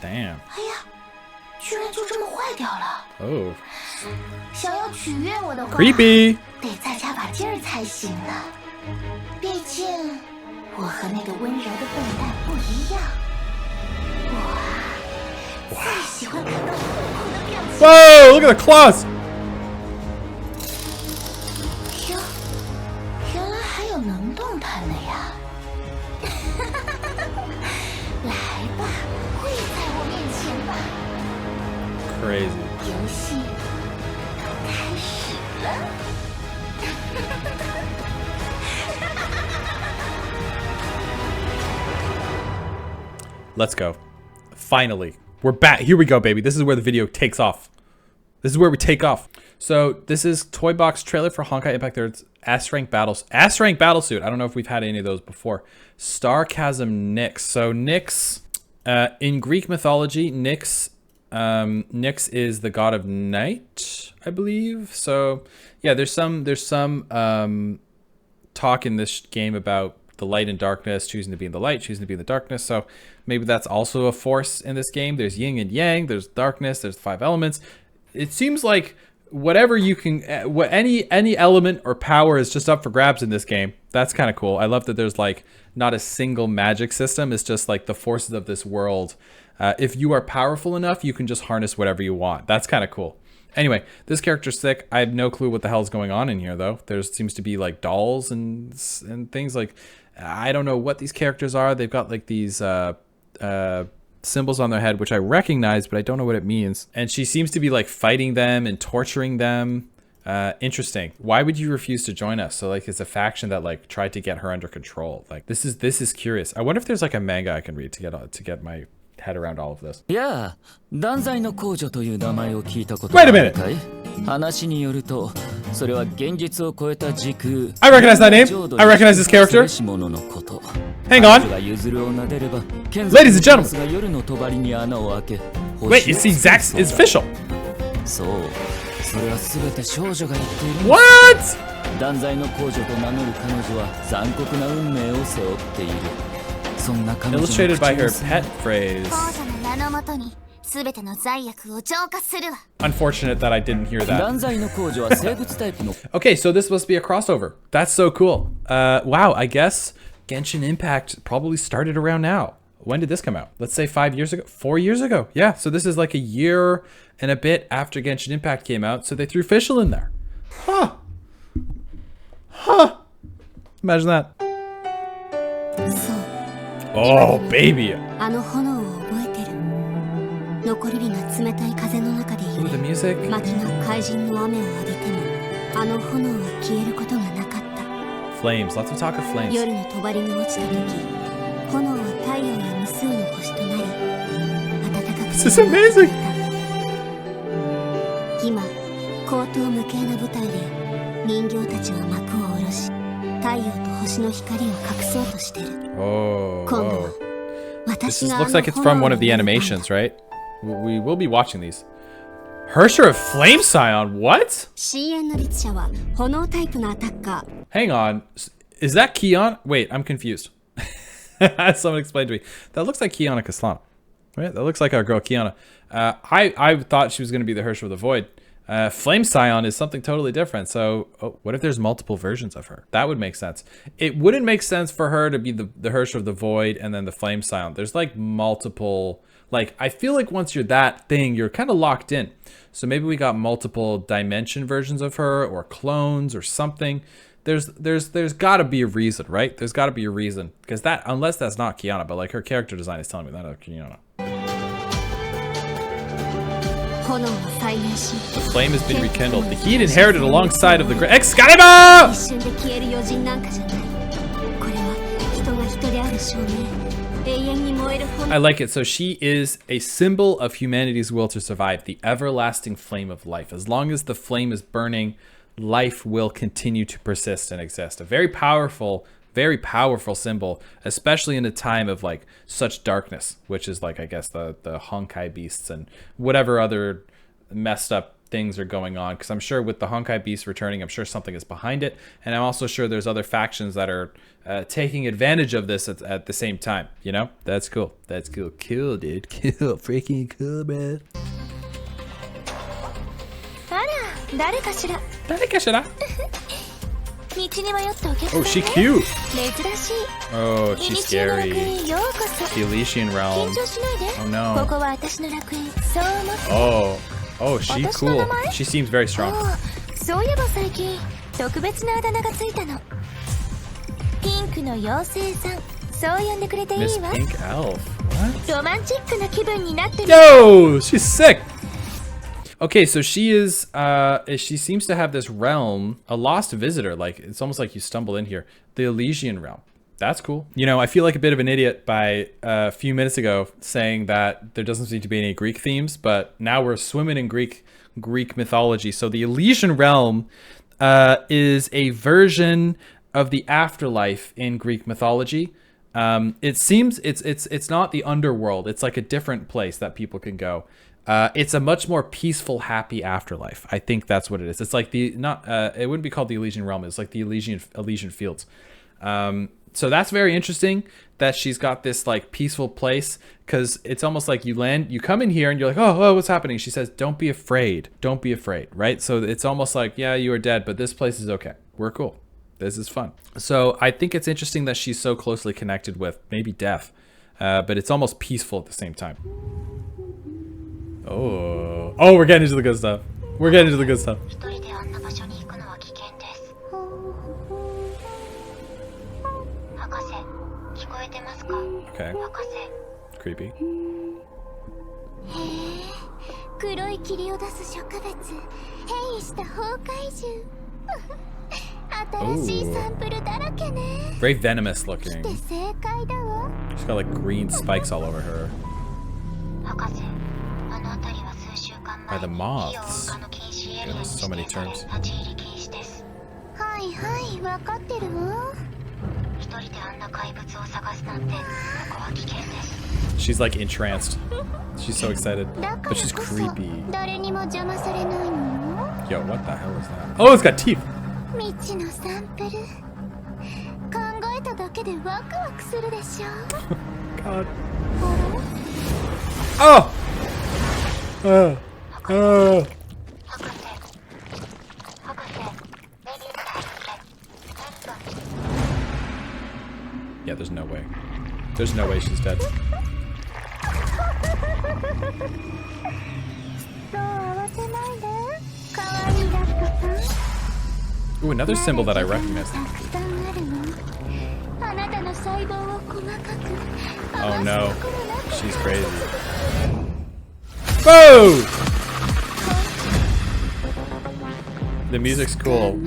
Damn. 哎呀，居然就这么坏掉了！ Oh. 想要取悦我的话 Creepy. 得再加把劲儿才行呢。毕竟我和那个温柔的笨蛋不一样。我最喜欢看到痛苦的表情。 Whoa! Look at the claws. 哟，原来还有能动弹的呀！来吧，跪在我面前吧。 Crazy. 游戏都开始了。Let's go. Finally. We're back. Here we go, baby. This is where the video takes off. This is where we take off. So this is Toy Box trailer for Honkai Impact 3's S-Rank Battles. S-Rank Battlesuit. I don't know if we've had any of those before. Starchasm Nyx. So Nyx, in Greek mythology, Nyx is the god of night, I believe. So yeah, there's some talk in this game about the light and darkness, choosing to be in the light, choosing to be in the darkness. So maybe that's also a force in this game. There's yin and yang, there's darkness, there's the 5 elements. It seems like whatever you can, any element or power is just up for grabs in this game. That's kind of cool. I love that there's like not a single magic system. It's just like the forces of this world. If you are powerful enough, you can just harness whatever you want. That's kind of cool. Anyway, this character's sick. I have no clue what the hell is going on in here, though. There seems to be like dolls and things like, I don't know what these characters are. They've got like these symbols on their head, which I recognize, but I don't know what it means. And she seems to be like fighting them and torturing them. Interesting. Why would you refuse to join us? So like it's a faction that like tried to get her under control. Like this is curious. I wonder if there's like a manga I can read to get my head around all of this. Yeah. Wait a minute. I recognize that name. I recognize this character. Hang on. Ladies and gentlemen. Wait, it's the exact, it's official. What? Illustrated by her pet phrase. Unfortunate that I didn't hear that. Okay, so this must be a crossover. That's so cool. Wow, I guess Genshin Impact probably started around now. When did this come out? Let's say 5 years ago, 4 years ago. Yeah, so this is like a year and a bit after Genshin Impact came out, so they threw Fischl in there. Huh. Huh. Imagine that. Oh, baby. Ooh, the music. Flames. Lots of talk of flames. This is amazing. Oh, whoa. This looks like it's from one of the animations, right? We will be watching these. Hersher of Flame Scion, what? Hang on, is that Kiana? Wait, I'm confused. Someone explained to me. That looks like Kiana Kaslana. Right? That looks like our girl Kiana. I thought she was going to be the Hersher of the Void. Flame Scion is something totally different. So, what if there's multiple versions of her? That would make sense. It wouldn't make sense for her to be the Hersher of the Void and then the Flame Scion. There's like multiple, like, I feel like once you're that thing, you're kind of locked in. So maybe we got multiple dimension versions of her or clones or something. There's got to be a reason, right? There's got to be a reason, because that, unless that's not Kiana, but like her character design is telling me that Kiana. The flame has been rekindled. The heat inherited alongside of the great Excalibur! I like it. So she is a symbol of humanity's will to survive, the everlasting flame of life. As long as the flame is burning, life will continue to persist and exist. A very powerful symbol, especially in a time of like such darkness, which is like, I guess, the Honkai beasts and whatever other messed up things are going on. Because I'm sure with the Honkai beasts returning, I'm sure something is behind it. And I'm also sure there's other factions that are taking advantage of this at the same time. You know, that's cool. That's cool. Cool, dude. Cool. Freaking cool, man. Oh, she cute. Oh, she's scary. The Elysian realm. Oh no. Oh, she cool. She seems very strong. Miss Pink Elf. What? Yo, she's sick. Okay, so she is, she seems to have this realm, a lost visitor. Like, it's almost like you stumble in here. The Elysian realm. That's cool. You know, I feel like a bit of an idiot by a few minutes ago saying that there doesn't seem to be any Greek themes, but now we're swimming in Greek mythology. So the Elysian realm is a version of the afterlife in Greek mythology. It seems it's not the underworld. It's like a different place that people can go. It's a much more peaceful, happy afterlife. I think that's what it is. It's like it wouldn't be called the Elysian realm. It's like the Elysian fields. So that's very interesting that she's got this like peaceful place, because it's almost like you come in here and you're like, oh, what's happening? She says, don't be afraid, right? So it's almost like, yeah, you are dead, but this place is okay. We're cool. This is fun. So I think it's interesting that she's so closely connected with maybe death, but it's almost peaceful at the same time. Oh, we're getting into the good stuff. Okay. Creepy. 黒い霧を出す植物、変異した崩壊獣。新しいサンプルだらけね。Very venomous looking. 来て正解だわ。 She's got like green spikes all over her. 博士、あの辺りは数週間 By 前 the に moths. 火を他の禁止エリアに So many 指定され terms. 立ち入り禁止です。はいはい、わかってるわ。一人であんな怪物を探すなんて、ここは危険です。 She's like entranced. She's so excited, but she's creepy. 誰にも邪魔されないのよ。 Yo, what the hell is that? Oh, it's got teeth. 未知のサンプル。考えただけでワクワクするでしょ。 God. Oh. Yeah, there's no way. There's no way she's dead. Ooh, another symbol that I recognize. Oh no, she's crazy. Boom! The music's cool.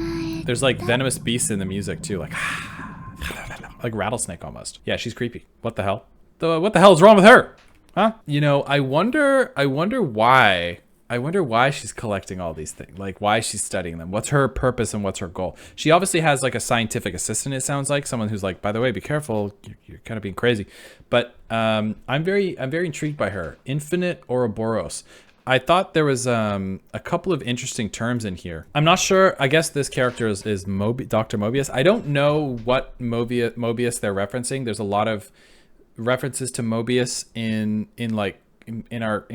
There's like venomous beasts in the music too, like rattlesnake almost. Yeah, she's creepy. What the hell? What the hell is wrong with her? Huh? You know, I wonder why she's collecting all these things. Like why she's studying them. What's her purpose and what's her goal? She obviously has like a scientific assistant, it sounds like, someone who's like, by the way, be careful, you're kind of being crazy. But I'm very intrigued by her. Infinite Ouroboros. I thought there was a couple of interesting terms in here. I'm not sure. I guess this character is Dr. Mobius. I don't know what Mobius they're referencing. There's a lot of references to Mobius in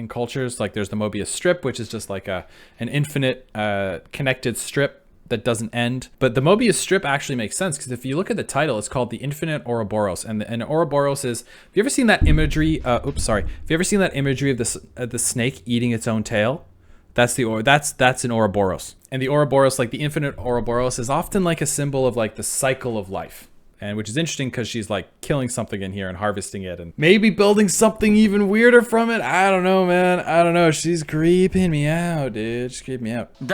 cultures. Like there's the Mobius strip, which is just like an infinite connected strip that doesn't end. But the Mobius strip actually makes sense, because if you look at the title, it's called the Infinite Ouroboros, and Ouroboros is. Have you ever seen that imagery? Have you ever seen that imagery of the snake eating its own tail? That's an Ouroboros, and the Ouroboros, like the Infinite Ouroboros, is often like a symbol of like the cycle of life. And which is interesting because she's like killing something in here and harvesting it and maybe building something even weirder from it. I don't know, man. I don't know. She's creeping me out, dude. She's creeping me out. Wow.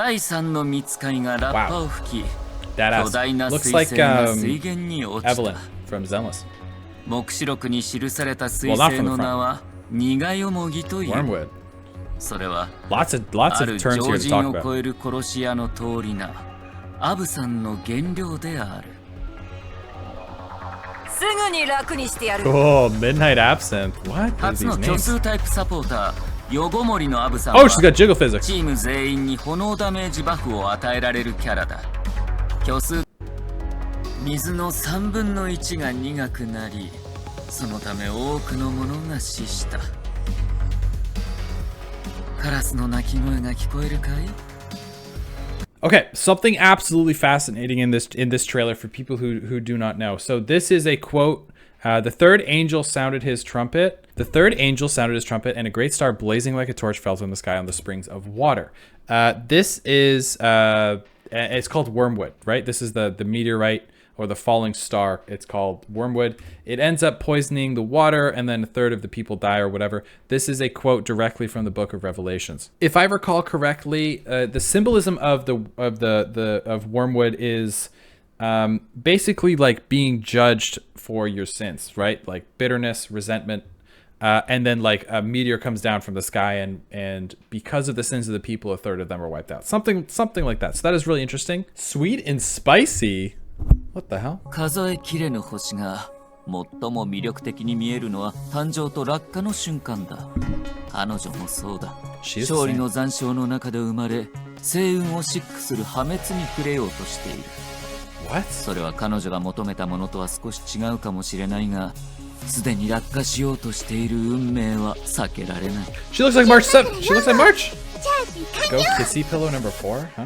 That ass. Looks like Evelyn from Zenless. Well, not from the front. Wormwood. Lots of terms here to talk about. Oh, Midnight Absinthe. What? What are these names? Oh, she's got jiggle physics. Okay, something absolutely fascinating in this trailer for people who do not know. So this is a quote. The third angel sounded his trumpet. The third angel sounded his trumpet, and a great star blazing like a torch fell from the sky on the springs of water. This is it's called Wormwood, right? This is the meteorite or the falling star. It's called Wormwood. It ends up poisoning the water, and then a third of the people die or whatever. This is a quote directly from the Book of Revelations. If I recall correctly, the symbolism of Wormwood is basically like being judged for your sins, right? Like bitterness, resentment, and then like a meteor comes down from the sky, and because of the sins of the people, a third of them are wiped out. Something like that. So that is really interesting. Sweet and spicy. What the hell? 数えきれぬ星が最も魅力的に見えるのは誕生と落下の瞬間だ。彼女もそうだ。勝利の残照の中で生まれ、星雲を疾駆する破滅に触れようとしている。What? それは彼女が求めたものとは少し違うかもしれないが、すでに落下しようとしている運命は避けられない。 She looks like March 7. She looks like March. Go kissy pillow number 4, huh?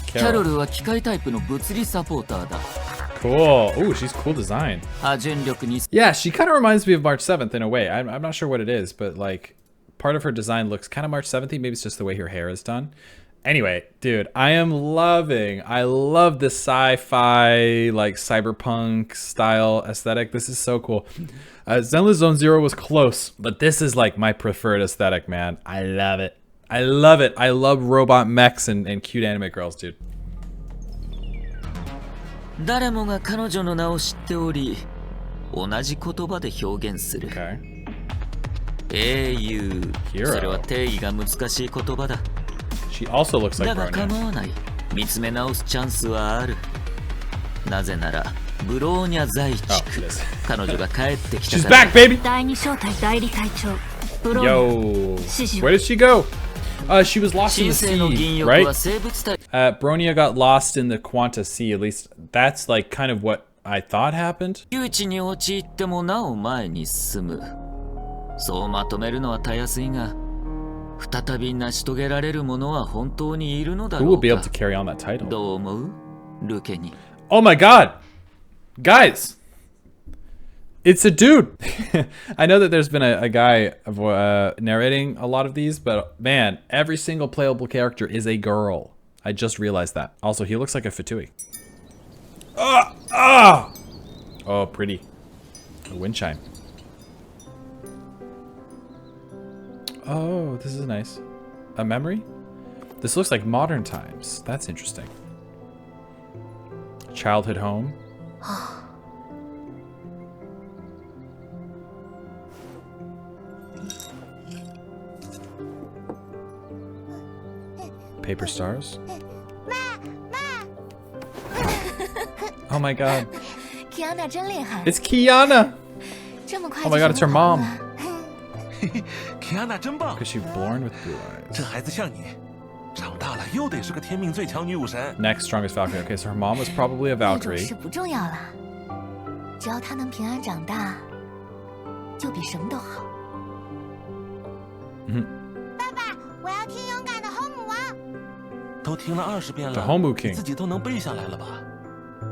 キャロルは機械タイプの物理サポーターだ。 Cool. Ooh, she's cool design. 波順力に Yeah, she kind of reminds me of March 7th in a way. I'm not sure what it is, but like part of her design looks kind of March 7th. Maybe it's just the way her hair is done. Anyway, dude, I love this sci-fi, like cyberpunk style aesthetic. This is so cool. Zenless Zone Zero was close, but this is like my preferred aesthetic, man. I love it. I love it. I love robot mechs and cute anime girls, dude. 誰もが彼女の名を知っており、同じ言葉で表現する。Okay. 英雄。それは定義が難しい言葉だ。 She also looks like だが Bronya. 構わない。見つめ直すチャンスはある。なぜなら、ブローニャ在地区。彼女が帰ってきた She's から。 back, baby! 第二小隊代理隊長ブロー Yo, where did she go? She was lost in the 神聖の銀 sea, 翼 right? は生物体。Bronya got lost in the Quanta Sea. At least that's like kind of what I thought happened. 窮地に陥ってもなお前に進む。そうまとめるのはたやすいが、再び成し遂げられるものは本当にいるのだ Who ろ will う be able か。 to carry on that title? どう思う？ルケに。 Oh my god! Guys! It's a dude! I know that there's been a guy narrating a lot of these, but man, every single playable character is a girl. I just realized that. Also, he looks like a Fatui. Oh, pretty. A wind chime. Oh, this is nice. A memory? This looks like modern times. That's interesting. Childhood home. Paper stars. Oh my god. 吉安娜真厉害， It's Kiana! 这么快 Oh my god, it's her mom. 吉安娜真棒 Because she's born with blue 这 eyes. 孩子像你长大了又得是个天命最强女武神 Next strongest Valkyrie. Okay, so her mom was probably a 那种 Valkyrie. 事不重要了，只要她能平安长大，就比什么都好。爸爸，我要听勇敢的后母王。都听了20遍 The 了 Homu 你 King. 自己都能背下来了吧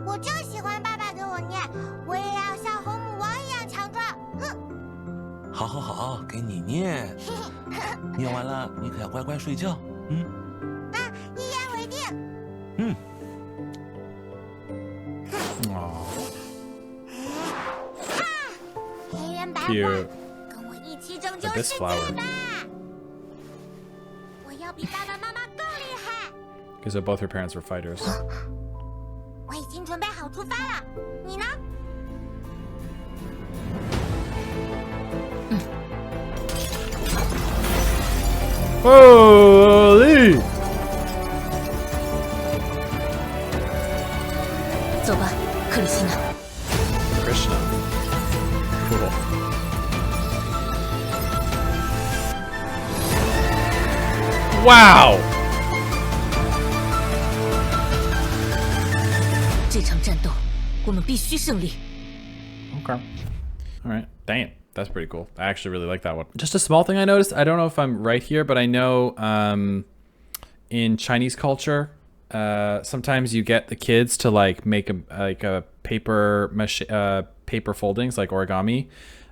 我就喜欢爸爸给我念，我也要像后母王一样强壮。哼！好好好给你念念完了你可要乖乖睡觉一言为定。Aw, 黑人白花， cute. 跟我一起拯救 But 世 this 界 flower. 吧！我要比爸爸妈妈更厉害。 Because both her parents were fighters. 我已经准备好出发了，你呢？ Holy! 走吧，克里希娜。 Krishna. Cool. Wow! 这场战斗，我们必须胜利。 Okay. All right. Dang. That's pretty cool. I actually really like that one. Just a small thing I noticed. I don't know if I'm right here, but I know in Chinese culture, sometimes you get the kids to like make a paper paper foldings like origami.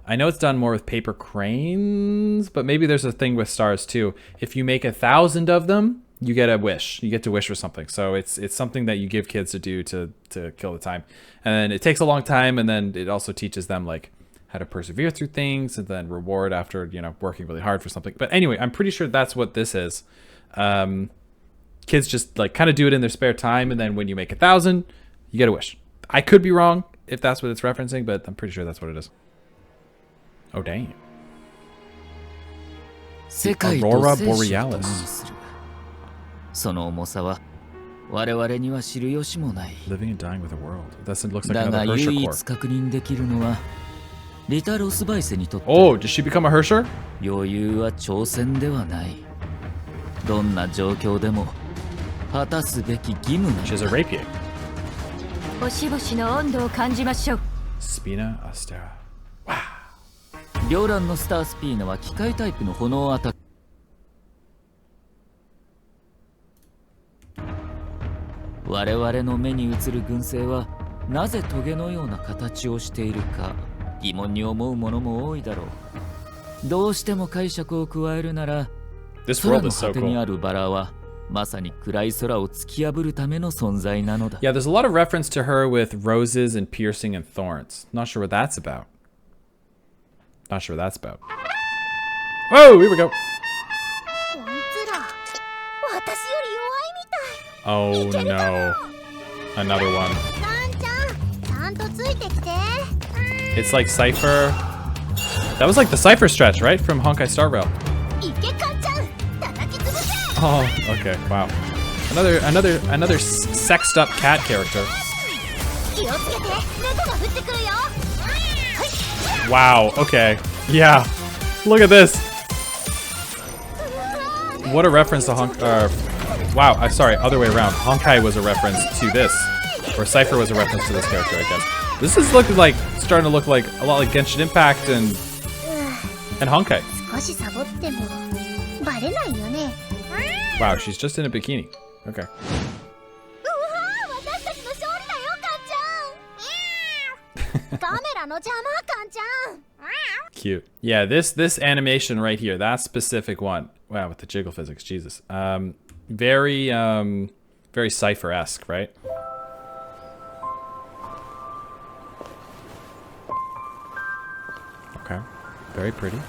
I know it's done more with paper cranes, but maybe there's a thing with stars too. If you make 1,000 of them, you get a wish. You get to wish for something. So it's something that you give kids to do to kill the time. And then it takes a long time, and then it also teaches them like how to persevere through things and then reward after, you know, working really hard for something. But anyway, I'm pretty sure that's what this is. Kids just like kind of do it in their spare time, and then when you make 1,000, you get a wish. I could be wrong if that's what it's referencing, but I'm pretty sure that's what it is. Oh, dang. 世界と Aurora 生死を共に Borealis. する。その重さは我々には知る由もない。 Living and dying with a world. That looks like だ another が Hersher 唯 core. 一確認できるのはリタ・ロスバイセにとって Oh, did she become a Hersher? 余裕は挑戦ではない。どんな状況でも果たすべき義務な She has の a だ。 rapier. スピナ・アステラ。両乱のスタースピーナは機械タイプの炎アタック。我々の目に映る軍勢はなぜトゲのような形をしているか疑問に思う者も多いだろう。どうしても解釈を加えるなら、空の果てにあるバラはまさに暗い空を突き破るための存在なのだ。Yeah, there's a lot of reference to her with roses and piercing and thorns. Not sure what that's about. Not sure what that's about. Whoa, here we go. Oh no. Another one. It's like Cypher. That was like the Cypher stretch, right? From Honkai Star Rail. Oh, okay. Wow. Another sexed up cat character. Wow, okay. Yeah. Look at this. What a reference to wow, sorry, other way around. Honkai was a reference to this. Or Cypher was a reference to this character, I guess. This is looking like, starting to look like a lot like Genshin Impact and Honkai. Wow, she's just in a bikini. Okay. Cute. Yeah, this animation right here, that specific one. Wow, with the jiggle physics, Jesus. Very Cypher-esque, right? Okay. Very pretty.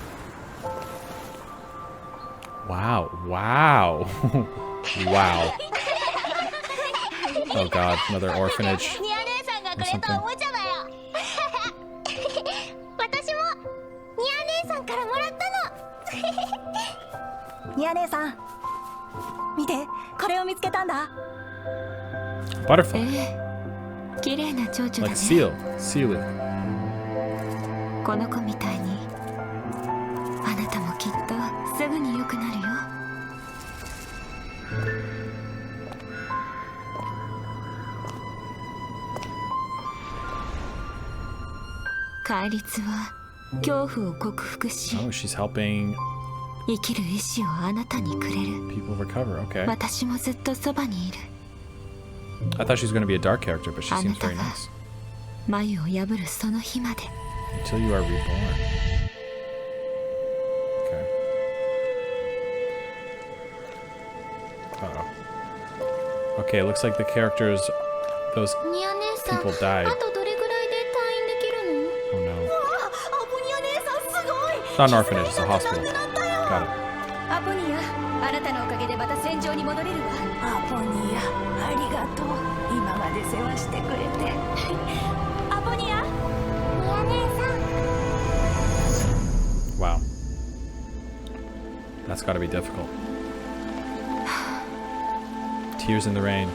Wow. Wow. Wow. Oh god, another orphanage or something. Butterfly. Like seal. Seal it. この子みたいにあなたもきっとすぐに良くなるよ。戒律は恐怖を克服し、 Oh, she's helping 生きる意志をあなたにくれる。 people recover. Okay. 私もずっとそばにいる。 I thought she was going to be a dark character, but she あな seems た very が nice. 眉を破るその日まで。 Until you are reborn. Okay. Uh-oh. Okay, it looks like the characters, those people died. あとどれぐらいで退院できるの？ Oh no. It's not an orphanage, it's a hospital. Got it. アポニア、あなたのおかげでまた戦場に戻れるわ。アポニア、ありがとう。今まで世話してくれて。アポニア。 Wow. That's got to be difficult. Tears in the rain.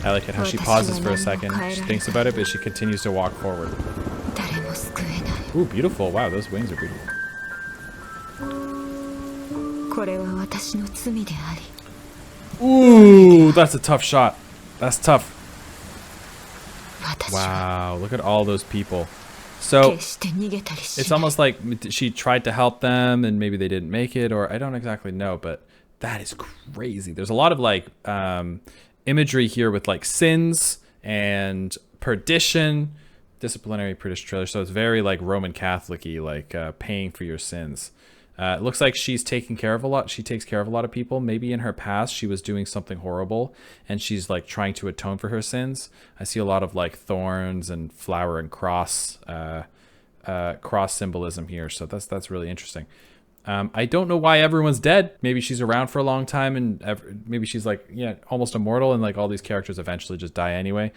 I like it how she pauses for a second, she thinks about it, but she continues to walk forward. Ooh, beautiful. Wow, those wings are beautiful. Ooh, that's a tough shot. That's tough. Wow, look at all those people. So it's almost like she tried to help them and maybe they didn't make it, or I don't exactly know, but that is crazy. There's a lot of like imagery here with like sins and perdition, disciplinary perdition trailer. So it's very like Roman Catholic-y, like paying for your sins. It looks like she's taking care of a lot. She takes care of a lot of people. Maybe in her past she was doing something horrible and she's like trying to atone for her sins. I see a lot of like thorns and flower and cross symbolism here. So that's really interesting. I don't know why everyone's dead. Maybe she's around for a long time and maybe she's like, yeah, almost immortal, and like all these characters eventually just die anyway.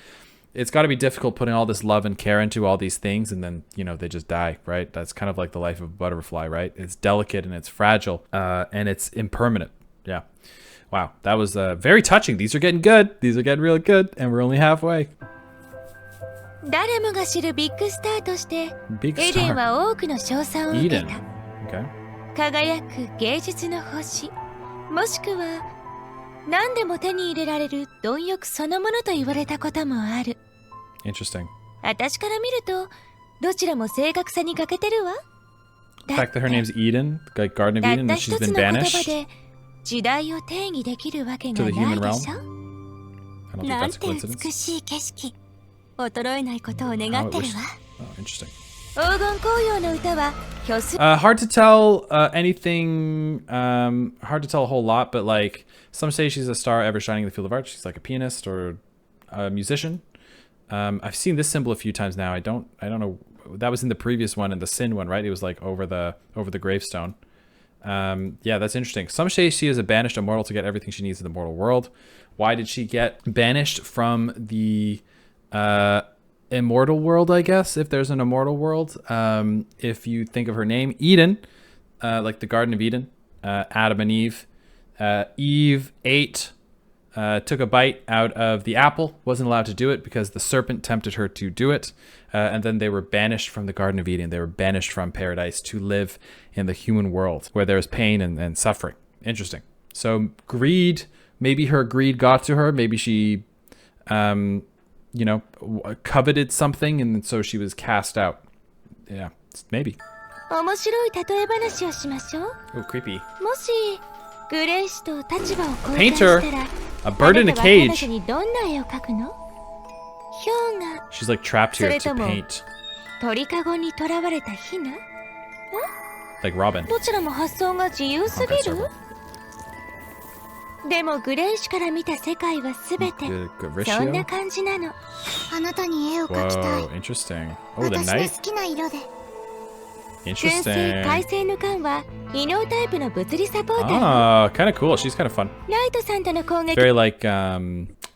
It's got to be difficult putting all this love and care into all these things and then, you know, they just die, right? That's kind of like the life of a butterfly, right? It's delicate and it's fragile and it's impermanent. Yeah. Wow. That was very touching. These are getting good. These are getting really good. And we're only halfway. 誰もが知るビッグスターとして Big エデン star. は多くの称賛を受け Eden. た。 Okay. 輝く芸術の星、もしくは何でも手に入れられる貪欲そのものと言われたこともある。 Interesting. 私から見るとどちらも正確さに欠けてるわ。 The fact that her name's Eden, like Garden of たっ Eden, た and 一 she's つ been の言葉 banished で時代を定義できるわけ to が the な human いで realm. しょ。 I don't think な that's ん a て coincidence. 美しい景色。衰えないことを願 Oh, って it る was- わ。 oh, interesting. 黄金紅葉の歌は虚数 Hard to tell anything. Hard to tell a whole lot, but like some say she's a star ever shining in the field of art. She's like a pianist or a musician. I've seen this symbol a few times now. I don't know. That was in the previous one and the sin one, right? It was like over the gravestone. Yeah, that's interesting. Some say she is a banished immortal to get everything she needs in the mortal world. Why did she get banished from the immortal world, I guess, if there's an immortal world? If you think of her name, Eden, like the Garden of Eden, Adam and Eve. Eve ate, took a bite out of the apple, wasn't allowed to do it because the serpent tempted her to do it. And then they were banished from the Garden of Eden. They were banished from paradise to live in the human world where there's pain and suffering. Interesting. So greed, maybe her greed got to her. Maybe she, you know, coveted something and so she was cast out. Yeah, maybe. 面白い例え話をしましょう。 Oh, creepy. もしグレイ氏と立場を交換 Painter. したら A bird in a あなたは彼女 cage. にどんな絵を描くの？氷河、 She's like trapped here to それとも paint. 鳥かごにとらわれたヒナ？ Like Robin. どちらも発想が自由すぎる？でもグレイ氏から見た世界はすべて Good そんな ratio. 感じなの。あなたに絵を描きたい Whoa, interesting. Oh, the 私の knight. 好きな色で 燻製快 Interesting. 晴の缶は異能タイプの物理サポーター。 Ah, kind of cool. She's kind of fun. ライトさんとの攻撃 Very like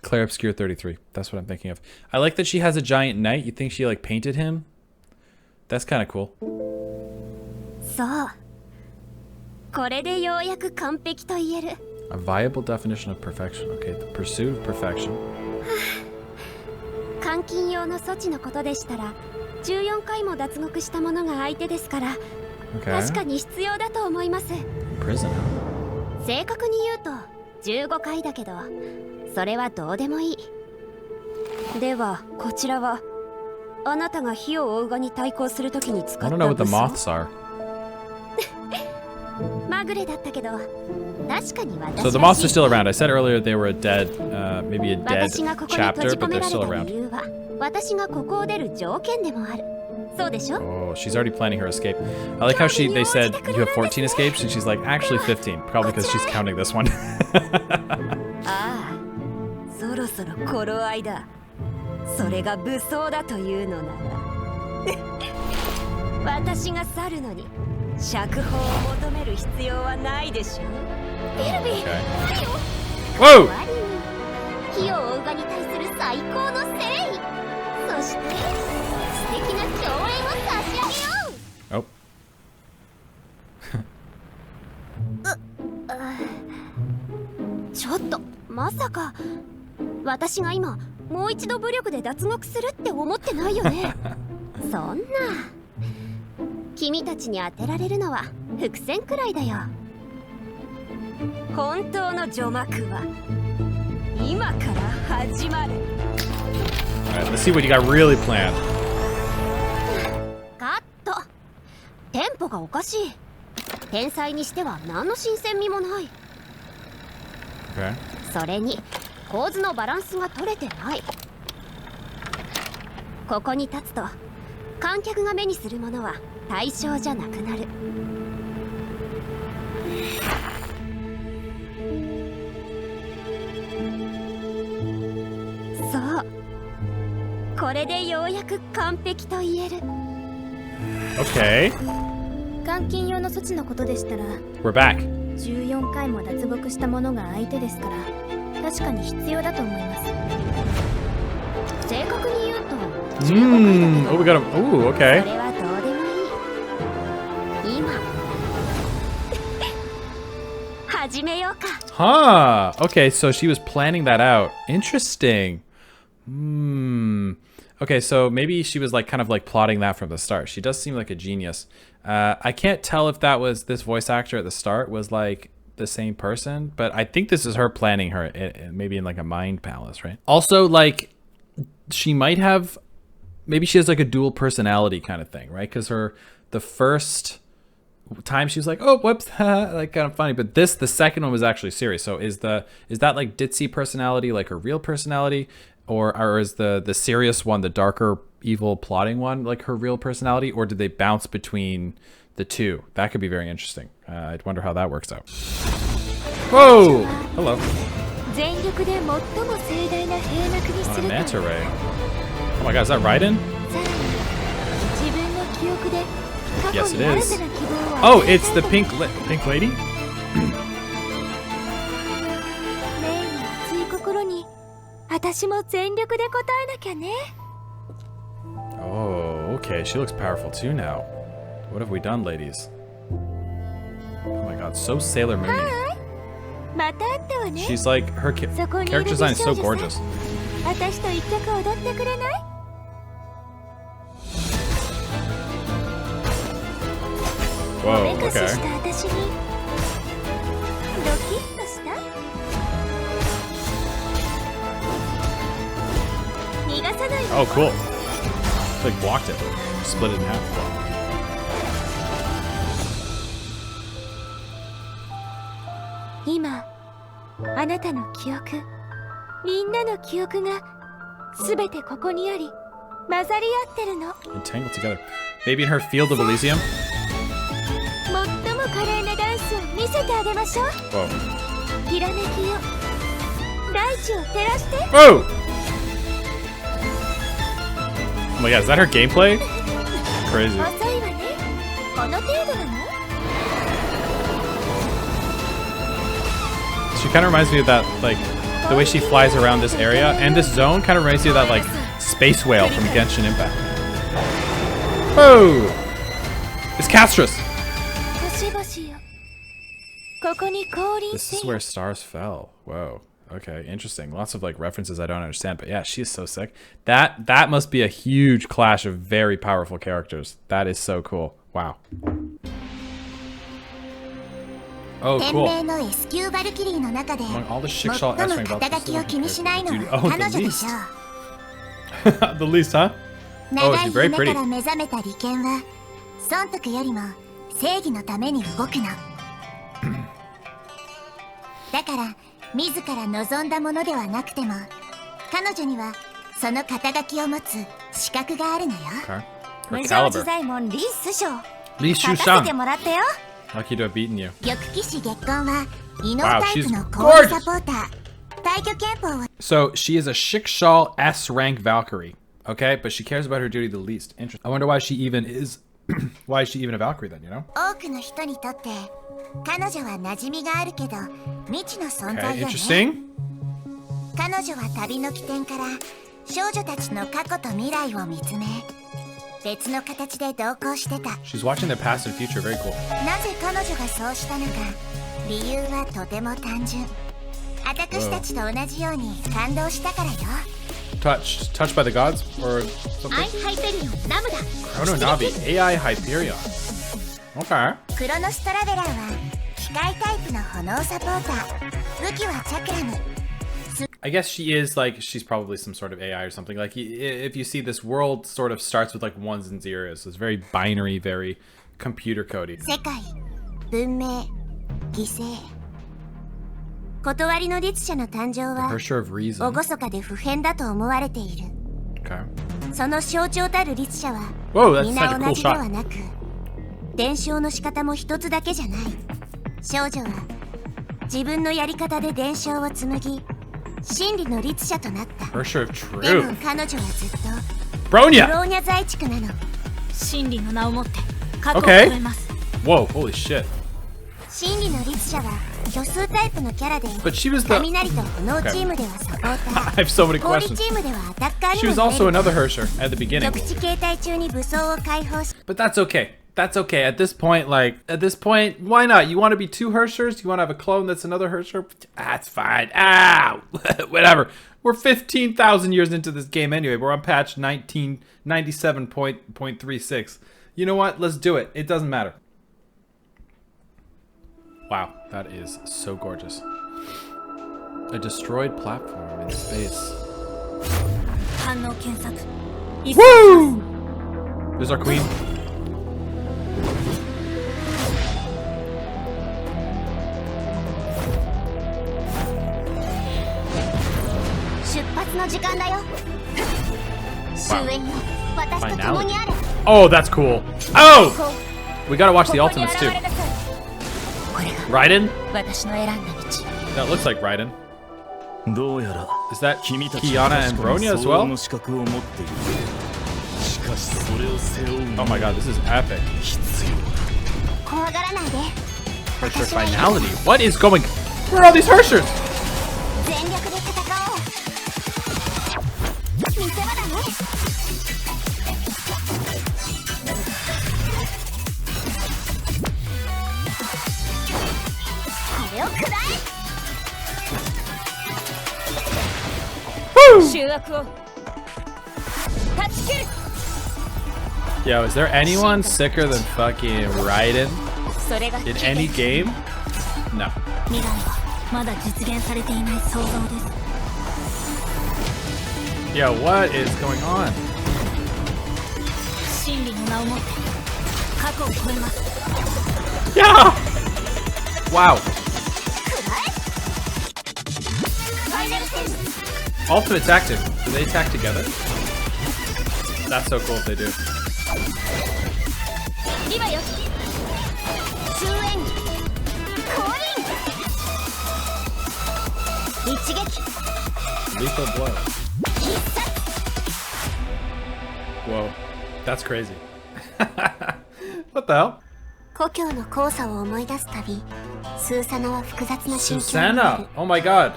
Claire Obscure 33. That's what I'm thinking of. I like that she has a giant knight. You think she like painted him? That's kind of cool. そうこれでようやく完璧と言える A viable definition of perfection. Okay, the pursuit of perfection. 監禁用の措置のことでしたら14回も脱獄した者が相手ですから Okay. 確かに必要だと思います Prison. 正確に言うと15回だけどそれはどうでもいいではこちらはあなたが火を追う側に対抗するときに使った I don't know what the 武装 moths are. まぐれだったけど確かに私 So the moths are still around. I said earlier they were a dead, maybe a dead 私がここに閉 chapter, じ but 込め they're られ still た around. 理由は私がここを出る条件でもあるそうでしょ Oh, she's already planning her escape. I like how they said you have 14 escapes, and she's like, actually 15. Probably because she's counting this one. ああそろそろ頃合いだそれが武装だというのなら私が去るのに釈放を求める必要はないでしょビルビー、 Okay. ないよ Whoa! 代わりに火を追う側に対する最高の誠意そして素敵な共演を差し上げよう Oh. ちょっとまさか私が今もう一度武力で脱獄するって思ってないよねそんな君たちに当てられるのは伏線くらいだよ本当の序幕は今から始まる Alright, let's see what you got really planned. カットテンポがおかしい天才にしては何の新鮮味もない Okay. それに構図のバランスが取れてないここに立つと観客が目にするものは対象じゃなくなるそうこれでようやく完璧と言える Okay. 監禁用の措置のことでしたら We're back. 14回も脱獄した者が相手ですから確かに必要だと思います正確に言うと Oh, we got him. Ooh, そ okay. れはどうでもいい今始めようか Huh. Okay, so she was planning that out. Interesting. Okay, so maybe she was like kind of like plotting that from the start. She does seem like a genius. I can't tell if that was this voice actor at the start was like the same person, but I think this is her planning her maybe in like a mind palace, right? Also, like she might have, maybe she has like a dual personality kind of thing, right? Because the first time she was like, oh, whoops, like kind of funny, but the second one was actually serious. So is that like ditzy personality like her real personality, or is the serious one, the darker evil plotting one, like her real personality, or did they bounce between the two? That could be very interesting. I'd wonder how that works out. Whoa! Hello. Manta ray. Oh my god, is that Raiden? Yes, it is. Oh, it's the pink lady? Oh, okay. She looks powerful too now. What have we done, ladies? Oh my god, so Sailor Moon. She's like, her character design is so gorgeous. Whoa, okay. Oh, cool. It's like blocked it. Split it in half. Entangled together. Maybe in her field of Elysium? Whoa. Whoa! Oh my god, is that her gameplay? Crazy. She kind of reminds me of that, like, the way she flies around this area, and this zone kind of reminds me of that, like, space whale from Genshin Impact. Oh! It's Castris! This is where stars fell. Whoa. Okay, interesting. Lots of like references I don't understand, but yeah, she's so sick. That must be a huge clash of very powerful characters. That is so cool. Wow. Oh, cool. Among all the Shikshaw S-rank Valkyries, oh, the least. The least, huh? Oh, she's very pretty. Okay. Her caliber. Lee Shu-san. Lucky to have beaten you. Wow, she's gorgeous. So she is a Shikshaw S-rank Valkyrie, okay? But she cares about her duty the least. Interesting. I wonder why she even is. Why is she even a Valkyrie then? You know? Okay, interesting. She's watching their past and future. Very cool. Touched by the gods or something? Chrono Navi, AI Hyperion. Okay. I guess she is like, she's probably some sort of AI or something. Like, if you see, this world sort of starts with like ones and zeros. So it's very binary, very computer coded. The Hersher of Reason. Okay. Whoa, that's like a cool shot. Hersher of Truth. Bronya! Okay. Whoa, holy shit. But she was the... Okay. I have so many questions. She was also another Hersher at the beginning. But that's okay. That's okay. At this point, why not? You want to be 2 Herschers? You want to have a clone that's another Herscher? That's fine. Whatever. We're 15,000 years into this game anyway. We're on patch 1997.36. You know what? Let's do it. It doesn't matter. Wow, that is so gorgeous. A destroyed platform in space. Woo! There's our queen. Wow. Finality. Oh, that's cool. Oh! We gotta watch the ultimates too. Raiden? That looks like Raiden. Is that Kiana and Bronya as well? Oh my god, this is epic. Hersher finality. What is going... Where are all these Hershers? Yo, is there anyone sicker than fucking Raiden in any game? No. Yo, what is going on? Yeah! Wow. Ultimate tactic. Do they attack together? That's so cool if they do. Lethal blow. Whoa. That's crazy. What the hell? Susanna! Oh my god.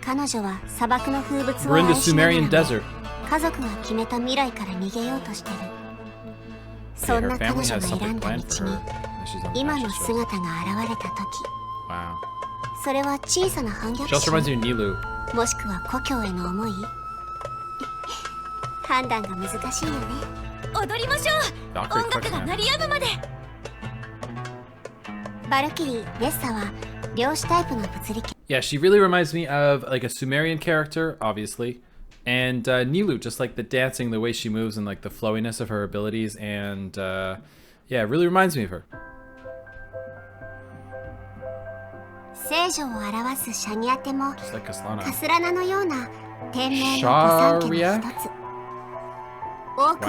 We're in the Sumerian desert. Okay, her family has something planned for her. She's on the Wow. She also reminds me of Nilu. Yeah, she really reminds me of like a Sumerian character, obviously, and Nilu, just like the dancing, the way she moves, and like the flowiness of her abilities, and yeah, it really reminds me of her. Just like Kaslana. Sharia? Wow.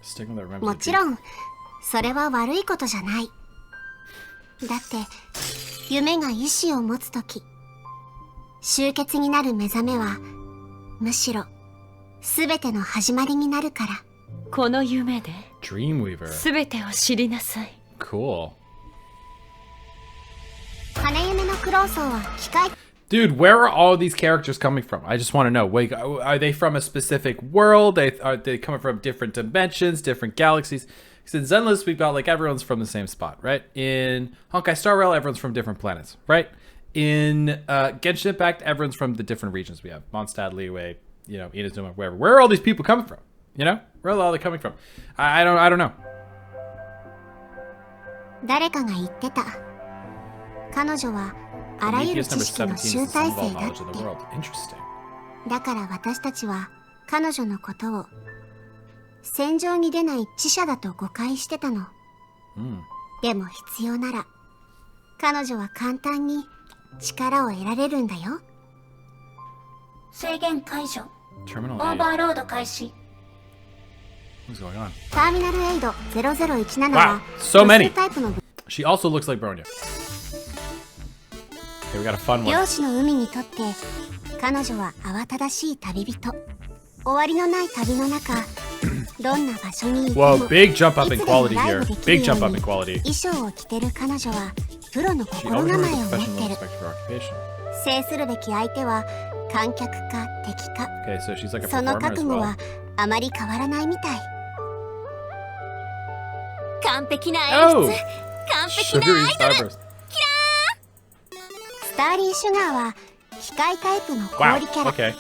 Stigma that remembers the deep. それは悪いことじゃない。だって夢が意志を持つとき、終結になる目覚めはむしろすべての始まりになるから。この夢で Dreamweaver. すべてを知りなさい。Cool. 羽夢のクローソーは機械。 Dude, where are all these characters coming from? I just want to know. Wait, are they from a specific world? Are they coming from different dimensions, different galaxies? Because in Zenless, we've got like everyone's from the same spot, right? In Honkai Star Rail, everyone's from different planets, right? In Genshin Impact, everyone's from the different regions. We have Mondstadt, Liyue, you know, Inazuma, wherever. Where are all these people coming from? You know, where are all they coming from? I don't know. 誰かが言ってた。彼女はあらゆる知識の集大成だって。だから私たちは彼女のことを戦場に出ない知者だと誤解してたの。でも必要なら彼女は簡単に力を得られるんだよ。制限解除。オーバーロード開始。 What's going on? ターミナルエイド0017は so many. She also looks like Bronya. Okay, we got a fun one. 漁師の海にとって彼女は慌ただしい旅人。終わりのない旅の中、どんな場所にいても Whoa, big jump up in quality here. Big jump up in quality. 衣装を着てる彼女はプロの心構えを持ってる。制するべき相手は観客か敵か Okay, so she's like a その performer 覚 as 悟 well. はあまり変わらないみたい。完璧な演出、 Oh! 完璧な Sugary アイドル。 Starburst. スターリー・シュガーは機械タイプの Wow, 氷キャラ。 okay.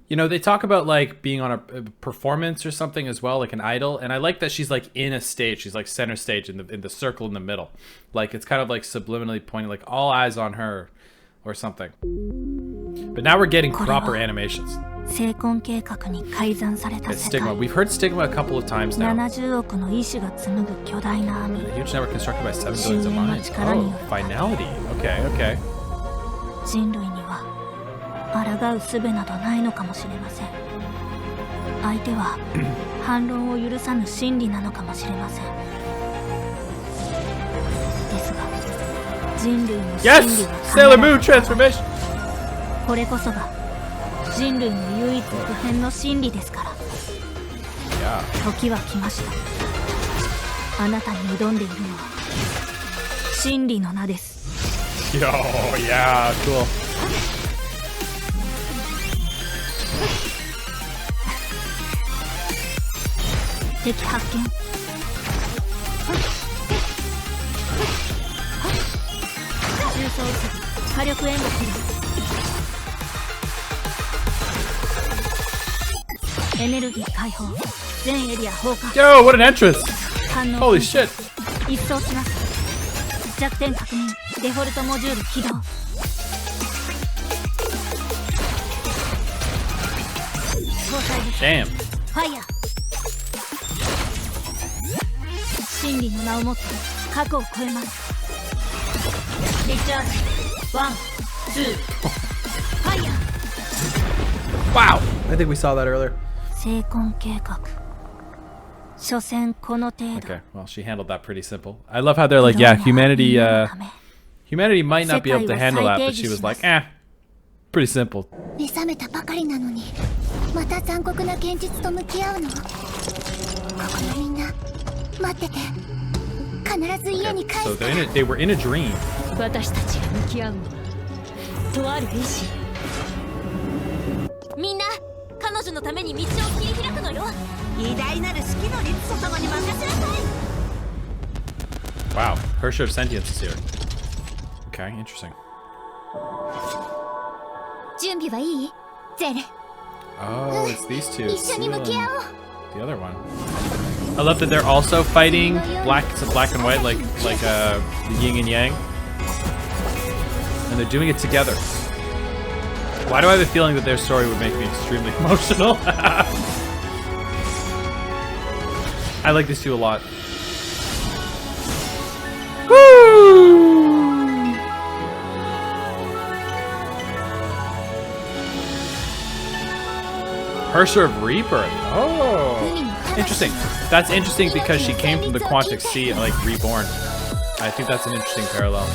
You know, they talk about like being on a performance or something as well, like an idol, and I like that she's like in a stage. She's like center stage in the circle in the middle. Like it's kind of like subliminally pointing, like all eyes on her or something. But now we're getting proper animations. 成婚計画に改ざんされた It's 世 Stigma. 界。 We've heard Stigma a couple of times now. 70億の意志が紡ぐ巨大な網。 A huge network constructed by 7 billions of minds. Oh, finality. Okay, okay. 人類には抗う術などないのかもしれません。相手は反論を許さぬ真理なのかもしれません。ですが人類の真 Yes! 理は Sailor Moon transformation! これこそが人類の唯一不変の真理ですから。 Yeah. 時は来ました。あなたに挑んでいるのは真理の名です。 Yo, yeah, cool. 敵発見。重装火力援護起動。エネルギー解放。全エリア放火。 Yo, what an entrance! 反応 Holy shit! 一掃します。弱点確認。デフォルトモジュール起動。搭載物 Damn. ファイヤー。真理の名をもって過去を超えます。リチャージ。ワン、ツー。ファイヤー。 Wow! I think we saw that earlier. 成婚計画。所詮この程度。 Okay, well, she handled that pretty simple. I love how they're like, yeah, humanity might not be able to handle that, but she was like, pretty simple. 目覚めたばかりなのにまた残酷な現実と向き合うの。ここのみんな待ってて。必ず家に帰 So すから。 they were in a dream. 私たちが向き合うのはとある意志。みんな彼女のために道を切り開くのよ。偉大なる指揮のリツコ様に任せなさい。 Wow, Herrscher of Sentience is here. Okay, interesting. 準備はいい？ゼレ。 Oh, it's these two. 一緒に向き合おう。 The other one. I love that they're also fighting black and white, like the yin and yang, and they're doing it together. Why do I have a feeling that their story would make me extremely emotional? I like these two a lot. Woo! Herrscher of Rebirth. Oh, interesting. That's interesting because she came from the Quantic Sea, like reborn. I think that's an interesting parallel.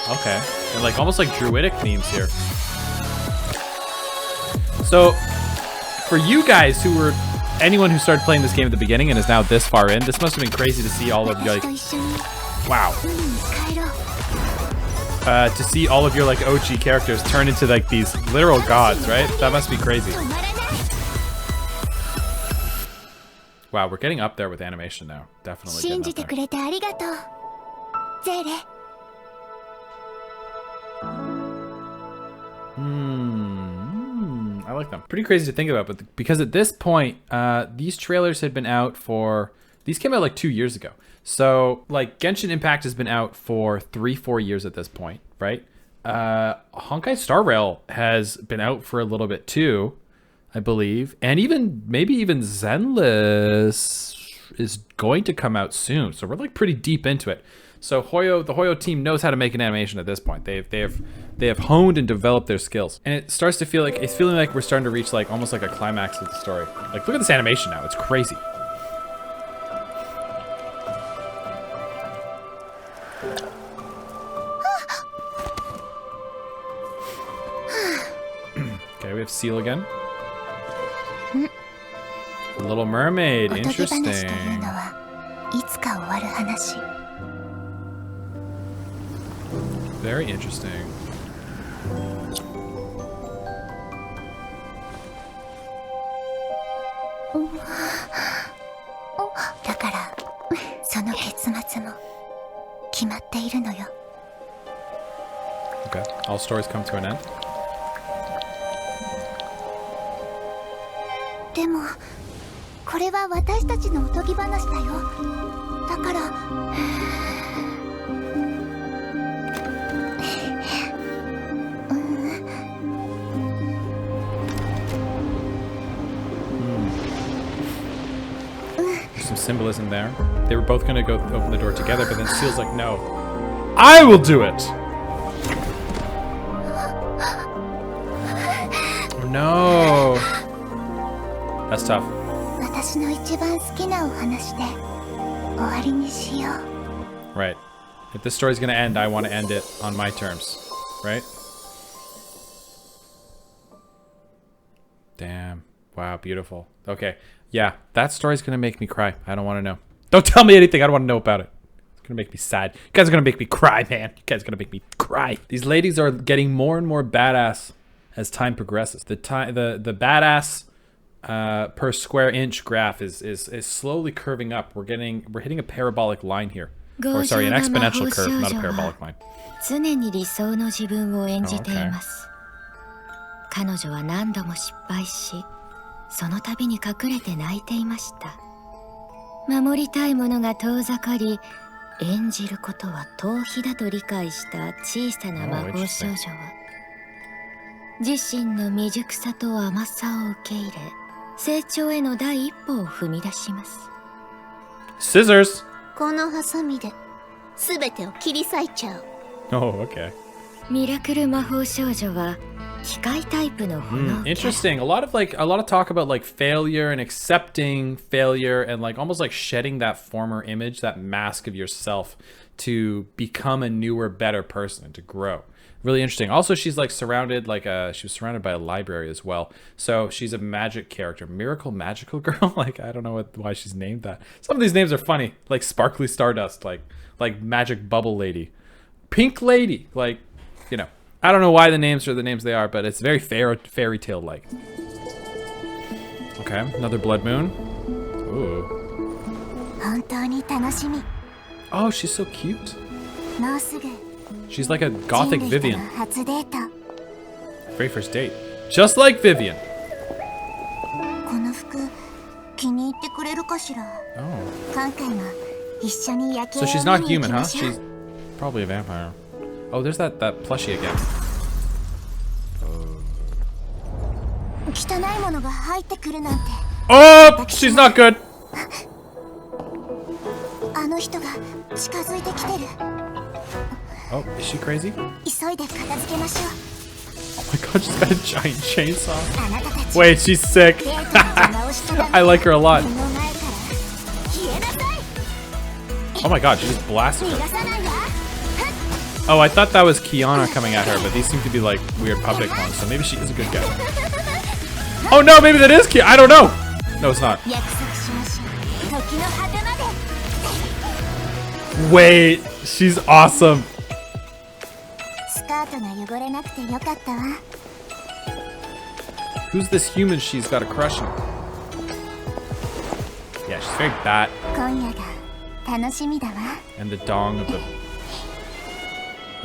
Okay, and like almost like druidic themes here. So, for you guys who were anyone who started playing this game at the beginning and is now this far in, this must have been crazy to see all of you, like, wow. To see all of your like OG characters turn into like these literal gods, right? That must be crazy. Wow, we're getting up there with animation now. Definitely getting up there. 信じてくれてありがとう。ゼレ。I like them. Pretty crazy to think about, but because at this point, these trailers had been out for... These came out like 2 years ago. So, like, Genshin Impact has been out for 3-4 years at this point, right? Honkai Star Rail has been out for a little bit too, I believe. And even, maybe even Zenless is going to come out soon. So we're like pretty deep into it. So the Hoyo team knows how to make an animation at this point. They have honed and developed their skills. And it starts to feel like, it's feeling like we're starting to reach like almost like a climax of the story. Like, look at this animation now, it's crazy. Okay, we have Seal again. Little Mermaid, interesting. Very interesting. だからその結末も決まっているのよ。 Okay, all stories come to an end. でもこれは私たちのおとぎ話だよ。だからThere's some symbolism there. They were both gonna go open the door together, but then Seal's like, no, I will do it. Oh no, that's tough. 私の一番好きなお話で終わりにしよう。 Right. If this story's gonna end, I want to end it on my terms. Right? Damn. Wow, beautiful. Okay. Yeah, that story's gonna make me cry. I don't want to know. Don't tell me anything. I don't want to know about it. It's gonna make me sad. You guys are gonna make me cry, man. You guys are gonna make me cry. These ladies are getting more and more badass as time progresses. The badass per square inch graph is slowly curving up. We're hitting a parabolic line here. Or sorry, an exponential curve, not a parabolic line. 常に理想の自分を演じています。彼女は何度も失敗し、その度に隠れて泣いていました。守りたいものが遠ざかり、演じることは逃避だと理解した小さな魔法少女は、自身の未熟さと甘さを受け入れ、成長への第一歩を踏み出します。 Scissors! このハサミで全てを切り裂いちゃう。 Oh, okay. ミラクル魔法少女は機械タイプの炎。 Interesting. A lot of talk about like failure and accepting failure and like almost like shedding that former image, that mask of yourself to become a newer, better person, to grow. Really interesting. Also, she's like surrounded she was surrounded by a library as well. So she's a magic character, miracle magical girl. Like I don't know why she's named that. Some of these names are funny, like sparkly stardust, like magic bubble lady, pink lady. Like, you know, I don't know why the names are the names they are, but it's very fairy tale like. Okay, another blood moon. Ooh. 本当に楽しみ。 Oh, she's so cute. もうすぐ She's like a gothic 人類と Vivian. の初デート。 Very first date. Just like Vivian. この服気に入ってくれるかしら。 Oh. 今回も一緒に夜景 So を she's 見 not に行 human, き huh? ましょう。 She's probably a vampire. Oh, there's that plushie again. 汚いものが入ってくるなんて。 Oh, she's not good. あの人が近づいてきてる。 Oh, is she crazy? 急いで片付けましょう。 Oh my god, she's got a giant chainsaw. あなたたち Wait, she's sick. デートの邪魔をしたら I like her a lot. 目の前から消えなさい。 Oh my god, she just blasted 逃 her. がさないわ。 Oh, I thought that was Kiana coming at her, but these seem to be like weird public ones, so maybe she is a good guy. Oh no, maybe that is Kiana. I don't know. No, it's not. 約束しましょう。時の果てまで。 Wait, she's awesome. スカートが汚れなくてよかったわ。 Who's this human she's got a crush on? Yeah, she's very bat. 今夜が楽しみだわ。 And the dong of the...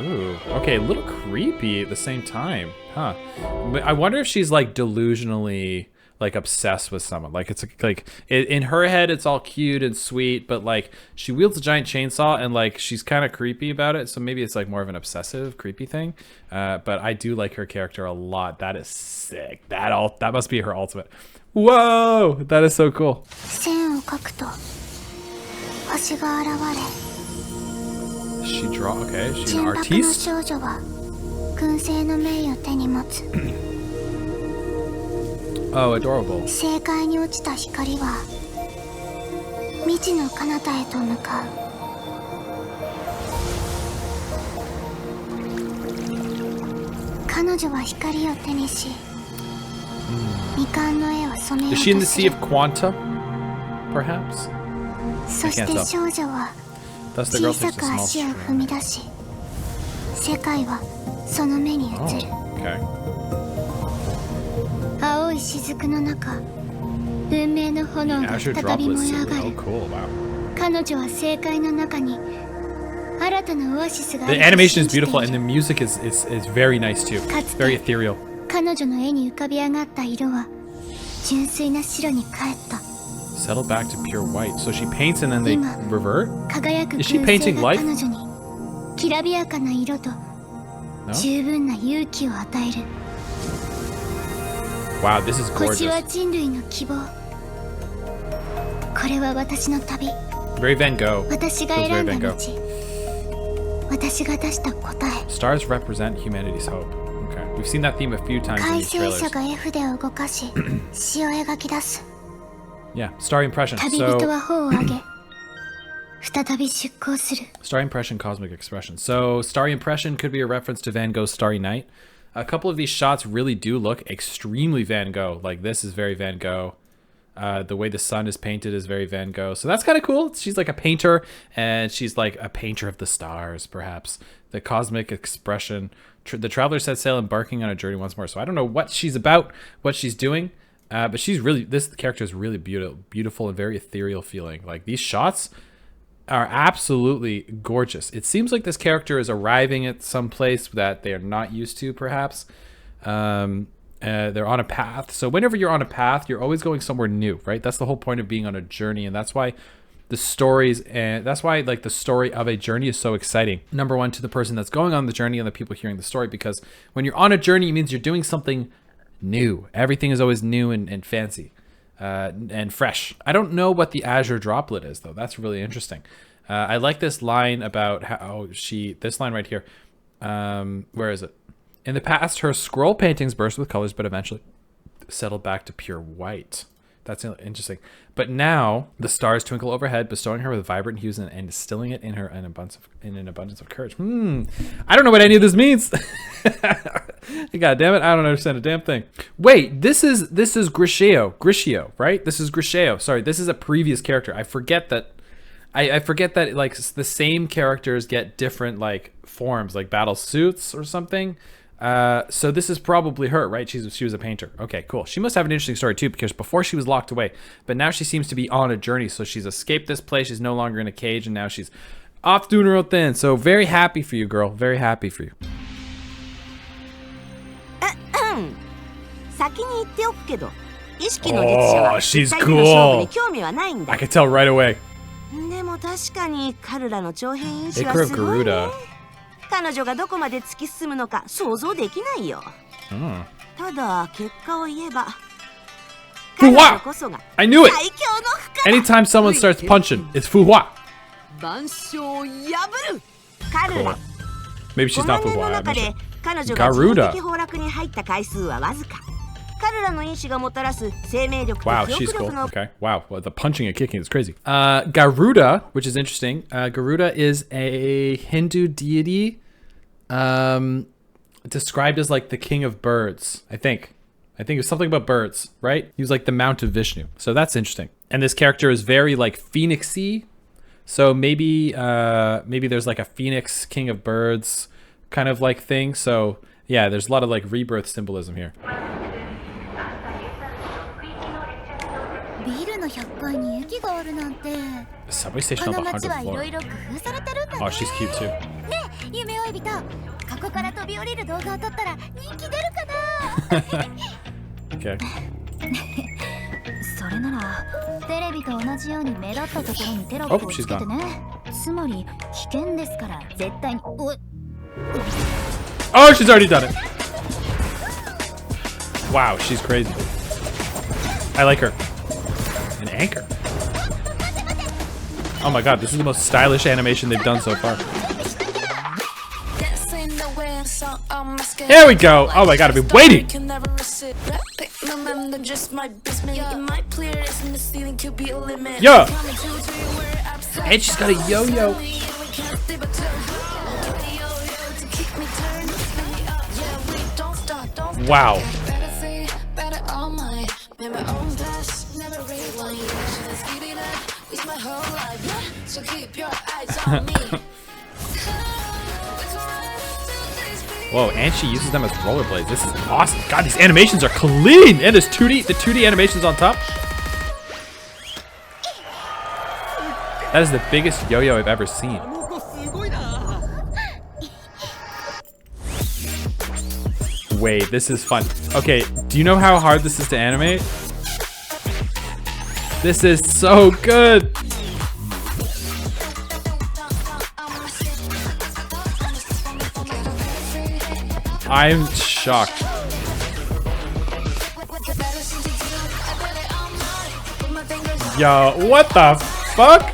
Ooh, okay, a little creepy at the same time, huh? But I wonder if she's like delusionally like obsessed with someone. Like it's like in her head it's all cute and sweet, but like she wields a giant chainsaw and like she's kind of creepy about it. So maybe it's like more of an obsessive, creepy thing. But I do like her character a lot. That is sick. That must be her ultimate. Whoa, that is so cool. 線を描くと星が現れ。 She draw. Okay, she's an 純白の artiste. 少女は燻製の名誉を手に持つ。 Oh, adorable. 正解に落ちた光は未知の彼方へと向かう。彼女は光を手にし、未完の絵を染めよう Is she in と the す Sea る。 of Quanta? Perhaps. そして少女は That's the girl 小さ who's く a small 足を踏 stream. み出し、世界はその目に映る。Okay. 青い雫の中、運命の炎が再 Azure び droplet 燃え上 silhouette. が Oh, る。 cool. Wow. 彼女は正解の中に新たなオアシスがある The と animation 信 is じてい beautiful, る。 and the music is very nice too. It's very ethereal. 彼女の絵に浮かび上がった色は純粋な白に変えた。 Settle back to pure white. So she paints and then they 今 revert? 輝く Is she 燻製 painting が life? 彼女にきらびやかな色と No? 十分な勇気を与える。 Wow, this is 星 gorgeous. は人類の希望。これは私の旅。 Very Van Gogh. 私が Feels 選 very んだ Van 道。私が出した答え。 Stars represent humanity's hope. Okay. We've seen that theme a few times in 改 these 正者 trailers. が絵筆を動かし詩を描き出す。 Yeah, Starry Impression. 旅人 So, は頬を上げ再び出航する。 Starry Impression, Cosmic Expression. So, Starry Impression could be a reference to Van Gogh's Starry Night. A couple of these shots really do look extremely Van Gogh. Like, this is very Van Gogh. The way the sun is painted is very Van Gogh. So that's kind of cool. She's like a painter, and she's like a painter of the stars, perhaps. The Cosmic Expression. The traveler set sail, embarking on a journey once more. So I don't know what she's about, what she's doing. But she's really, this character is really beautiful and very ethereal feeling. Like, these shots are absolutely gorgeous. It seems like this character is arriving at some place that they are not used to, perhaps. They're on a path. So whenever you're on a path, you're always going somewhere new, right? That's the whole point of being on a journey. And that's why the stories, and that's why like the story of a journey is so exciting. Number one, to the person that's going on the journey and the people hearing the story, because when you're on a journey, it means you're doing something new. Everything is always new and fancy and fresh. I don't know what the Azure droplet is, though. That's really interesting. I like this line about how this line right here. Where is it? In the past, her scroll paintings burst with colors, but eventually settled back to pure white. That's interesting. But now the stars twinkle overhead, bestowing her with vibrant hues and instilling it in her an abundance of courage. I don't know what any of this means. God damn it, I don't understand a damn thing. Wait, this is Grishio, right? This is Grishio. Sorry, this is a previous character. I forget that. I forget that like the same characters get different like forms, like battle suits or something. So this is probably her, right? She was a painter. Okay, cool. She must have an interesting story too, because before she was locked away, but now she seems to be on a journey. So she's escaped this place. She's no longer in a cage, and now she's off doing her own thing. So very happy for you, girl. Very happy for you. 先に言っておくけど、意識の月者は she's 絶対の勝負に cool. 興味はないんだ。 I can tell right away. でも確かに彼らの長編意志は Acre す of ごいね。 Garuda. 彼女がどこまで突き進むのか想像できないよ。ただ結果を言えば、彼女こそが I knew it. 最強の不可能。 Anytime someone starts punching, it's Fuhua. 万象を破る。彼ら。 Maybe she's 5 not 万年の Fuhua. 中で I'm 彼女が人 Garuda. 的崩落に入った回数はわずか。彼らの因子がもたらす生命力と Wow, 記 she's 憶 cool. 力の Okay. Wow. Well, the punching and kicking is crazy. Garuda, which is interesting. Garuda is a Hindu deity described as like the king of birds, I think it's something about birds, right? He was like the mount of Vishnu. So that's interesting. And this character is very like phoenixy. So maybe there's like a phoenix king of birds kind of like thing. So yeah, there's a lot of like rebirth symbolism here. ビルの100階に駅があるなんて。 Subway station こ on の the 街はい 100th ろ floor. いろ工夫されてるんだね。 Oh, she's cute too. ねえ、夢追い人。ここから飛び降りる動画を撮ったら人気出るかな。 Okay. それならテレビと同じように目立ったところにテロップをつけてね。つまり危険ですから絶対に。Oh, she's already done it. Wow, she's crazy. I like her. An anchor. Oh my god, this is the most stylish animation they've done so far. There we go. Oh my god, I've been waiting. Yeah. And she's got a yo-yo. Wow. Whoa, and she uses them as rollerblades. This is awesome. God, these animations are clean! And there's 2D, the 2D animations on top. That is the biggest yo-yo I've ever seen. Wait, this is fun. Okay, do you know how hard this is to animate? This is so good! I'm shocked. Yo, what the fuck?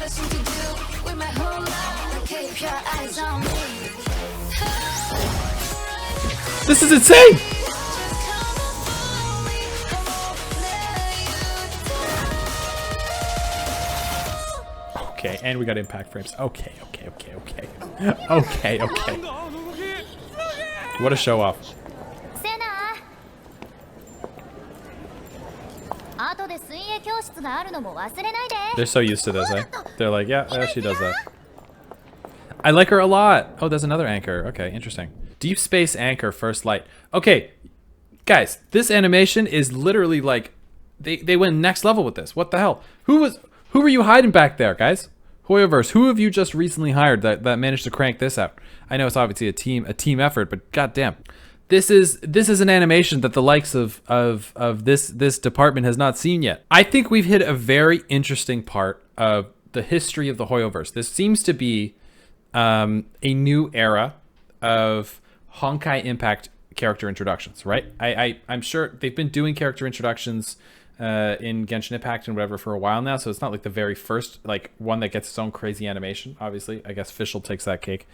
This is insane! Okay, and we got impact frames. Okay. Okay. What a show off. They're so used to this, eh? They're like, yeah, she does that. I like her a lot. Oh, there's another anchor. Okay, interesting. Deep space anchor, first light. Okay, guys, this animation is literally like, they went next level with this. What the hell? Who were you hiding back there, guys? Hoyoverse, who have you just recently hired that managed to crank this out? I know it's obviously a team effort, but goddamn. This is an animation that the likes of this department has not seen yet. I think we've hit a very interesting part of the history of the Hoyoverse. This seems to be a new era of Honkai Impact character introductions, right? I'm sure they've been doing character introductions in Genshin Impact and whatever for a while now, so it's not like the very first like one that gets its own crazy animation. Obviously, I guess Fischl takes that cake,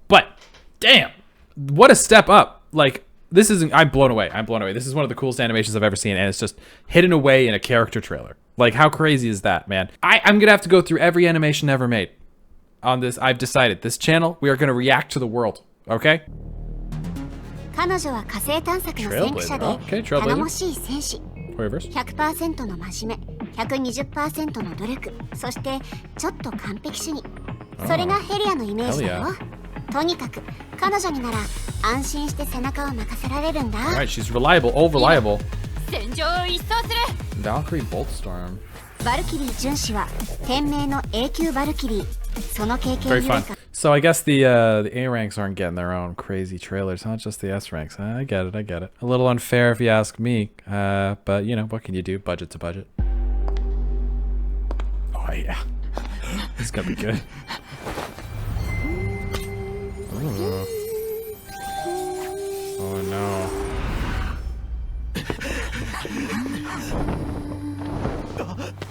but damn, what a step up! Like, this isn't. I'm blown away. This is one of the coolest animations I've ever seen, and it's just hidden away in a character trailer. Like, how crazy is that, man? I'm gonna have to go through every animation ever made on this. I've decided this channel, we are gonna react to the world. Okay. Trailblazer. Okay, Trailblazer. Hoyoverse. 100% の真面目、120% の努力、そしてちょっと完璧主義。それがヘリアのイメージだよ。とにかく彼女になら安心して背中を任せられるんだ。Alright, she's reliable, all reliable. 戦場を一掃する。Valkyrie Boltstorm. バルキリー巡視は天命の A 級バルキリー。その経験 Very fun. So I guess the A ranks aren't getting their own crazy trailers, not just the S ranks. I get it. A little unfair if you ask me, but you know, what can you do? Budget's a budget. Oh yeah, this is gonna be good. Ooh. Oh no.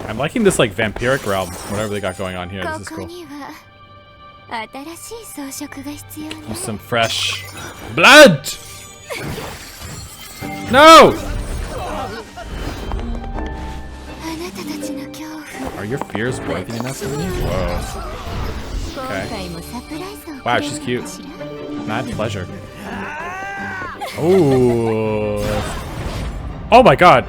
I'm liking this like vampiric realm, whatever they got going on here. This is cool. Some fresh blood! No! Are your fears waking enough for me? Whoa. Okay. Wow, she's cute. Mad pleasure. Oh. Oh my god.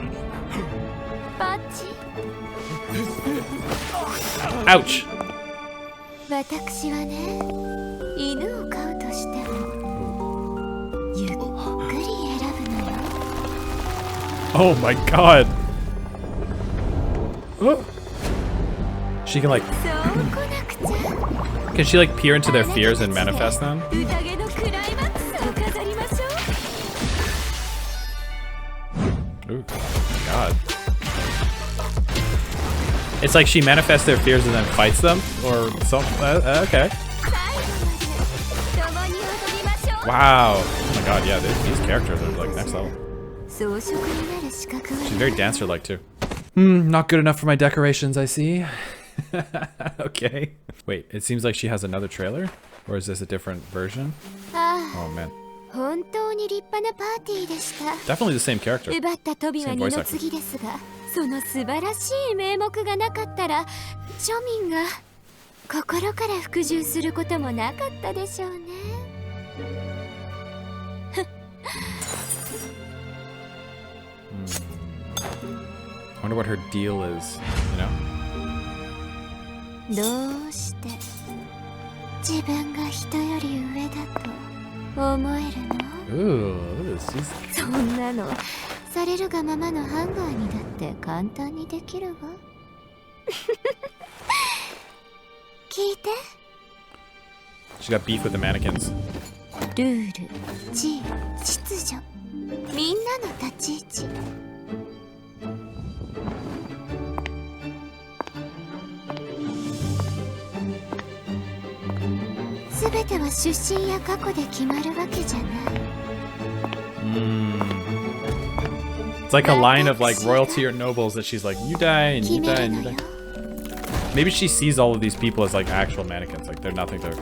Ouch. 私はね、犬を飼うとしてもゆっくり選ぶのよ。Oh my god. Oh. She can like can she like peer into their fears and manifest them? Ooh, god. It's like she manifests their fears and then fights them, or something. Okay. Wow. Oh my god, yeah, these characters are like next level. She's very dancer-like too. Not good enough for my decorations, I see. Okay. Wait, it seems like she has another trailer? Or is this a different version? Oh man. Definitely the same character. Same voice actor. その素晴らしい名目がなかったら庶民が心から服従することもなかったでしょうね。I wonder what her deal is, you know? どうして自分が人より上だと思えるの？ Ooh, she's... そんなのされるがままのハンガーにだって簡単にできるわ。聞いて。She got beef with the mannequins. ルール、地位、秩序、みんなの立ち位置。すべては出身や過去で決まるわけじゃない。It's like a line of like royalty or nobles that she's like, you die and you die and you die. Maybe she sees all of these people as like actual mannequins, like they're nothing to.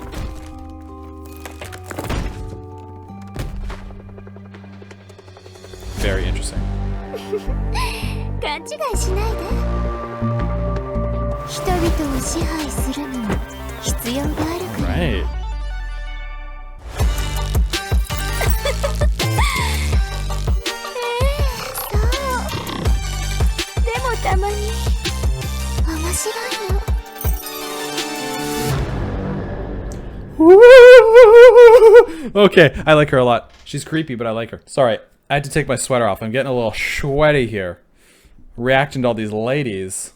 Very interesting. 勘違いしないで。人々を支配するにも必要があるから。Right. そう。でもたまに面白いの。Okay, I like her a lot. She's creepy, but I like her. Sorry, I had to take my sweater off. I'm getting a little sweaty here. Reacting to all these ladies.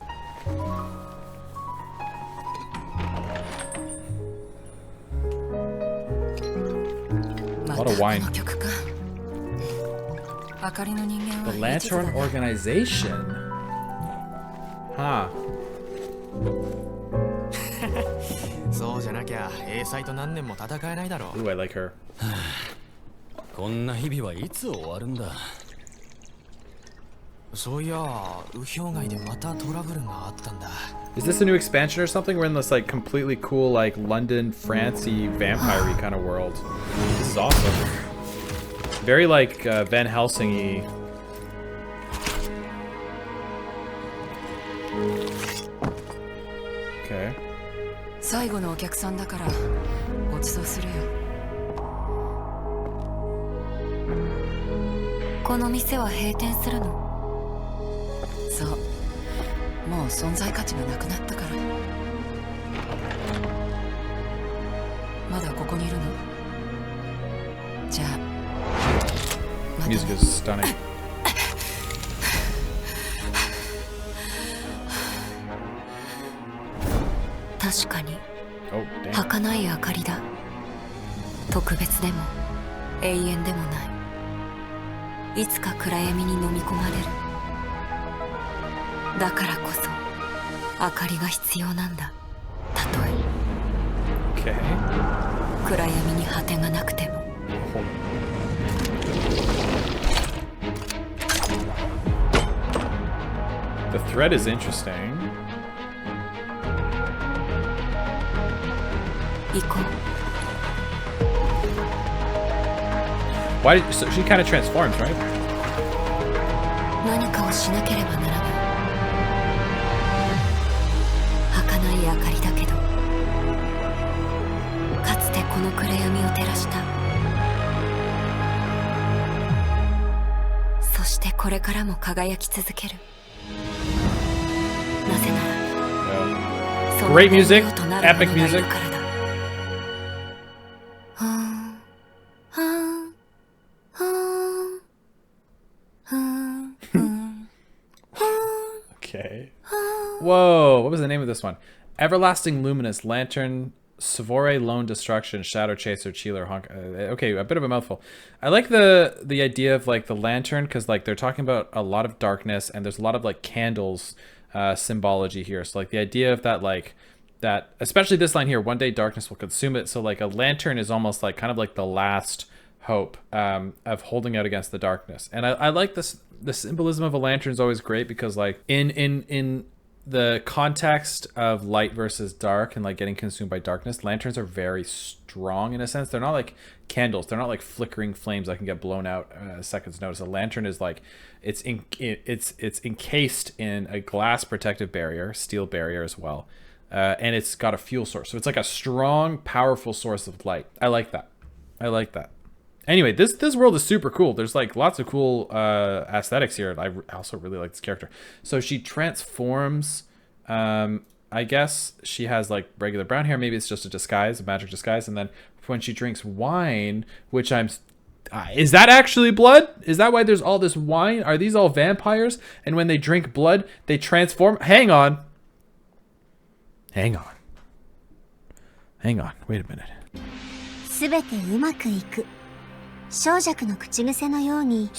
A lot of wine. The Lantern Organization. Huh. そうじゃなきゃ英才と何年も戦えないだろう。 Ooh, I like her. こんな日々はいつ終わるんだ。そういや、右表外でまたトラブルがあったんだ。 Is this a new expansion or something? We're in this like completely cool like London, France-y, vampire-y kind of world. This is awesome. Very like Van Helsing-y. Okay. 最後のお客さんだからごちそうするよ。この店は閉店するの。そう、もう存在価値がなくなったから。まだここにいるの？じゃあ、またね。 Music is stunning. 確かに Oh, damn. 儚い明かりだ。特別でも永遠でもない。いつか暗闇に飲み込まれる。だからこそ明かりが必要なんだ。たとえ Okay. 暗闇に果てがなくても。 The thread is interesting. 行こう。 Why did, so she kind of transforms, right? 何かをしなければならない。儚い明かりだけど、かつてこの暗闇を照らした。そしてこれからも輝き続ける。なぜなら、その Great music, 燃料となる epic ものがい music. るからだ。Okay. Whoa, what was the name of this one? Everlasting Luminous, Lantern, Savore, Lone Destruction, Shadow Chaser, Chieler, Honkai. Okay, a bit of a mouthful. I like the idea of like the lantern because like they're talking about a lot of darkness and there's a lot of like candles symbology here. So like the idea of that like that, especially this line here, one day darkness will consume it. So like a lantern is almost like kind of like the last hope of holding out against the darkness. And I like this. The symbolism of a lantern is always great because like in the context of light versus dark and like getting consumed by darkness, lanterns are very strong in a sense. They're not like candles. They're not like flickering flames that can get blown out a second's notice. A lantern is like it's encased in a glass protective barrier, steel barrier as well, and it's got a fuel source. So it's like a strong, powerful source of light. I like that. I like that. Anyway, this world is super cool. There's like lots of cool aesthetics here. I also really like this character. So she transforms. I guess she has like regular brown hair. Maybe it's just a disguise, a magic disguise. And then when she drinks wine, which I'm Is that actually blood? Is that why there's all this wine? Are these all vampires? And when they drink blood, they transform? Hang on. Hang on. Hang on. Wait a minute. すべてうまくいく。小弱の口癖のように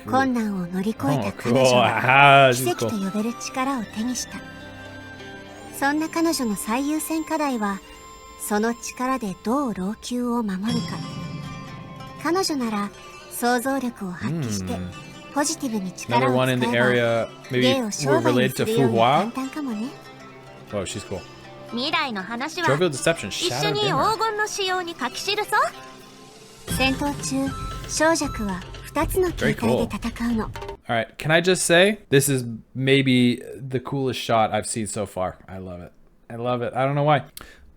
困難を乗り越えた彼女は奇跡と呼べる力を手にした。そんな彼女の最優先課題はその力でどう老朽を守るか。彼女なら想像力を発揮してポジティブに力を使えば芸を商売にするように簡単かもね。Oh, she's cool. 未来の話は一緒に黄金の仕様に書き記そう。戦闘中、小弱は2つの形態で戦うの。Alright, can I just say, this is maybe the coolest shot I've seen so far. I love it. I love it. I don't know why.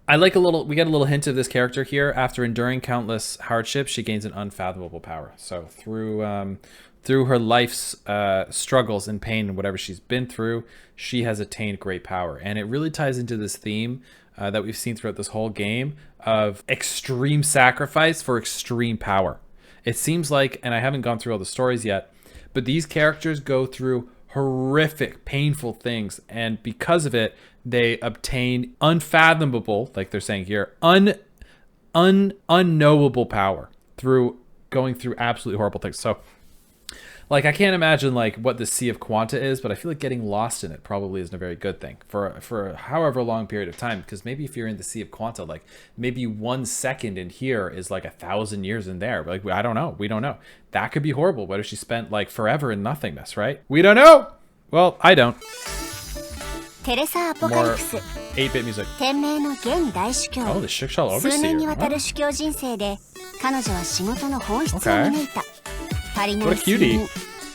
I like we get a little hint of this character here. After enduring countless hardships, she gains an unfathomable power. So through her life's struggles and pain and whatever she's been through, she has attained great power. And it really ties into this theme that we've seen throughout this whole game of extreme sacrifice for extreme power. It seems like, and I haven't gone through all the stories yet, but these characters go through horrific, painful things, and because of it, they obtain unfathomable, like they're saying here, unknowable power through going through absolutely horrible things. So, like, I can't imagine like what the Sea of Quanta is, but I feel like getting lost in it probably isn't a very good thing for however long period of time. Because maybe if you're in the Sea of Quanta, like maybe 1 second in here is like 1,000 years in there. Like, I don't know. We don't know. That could be horrible. What if she spent like forever in nothingness, right? We don't know. Well, I don't. More 8-bit music. 天命の現代主教。Oh, the Shikshal overseer. 数年にわたる主教人生で彼女は仕事の本質を見抜いた。足りない睡眠、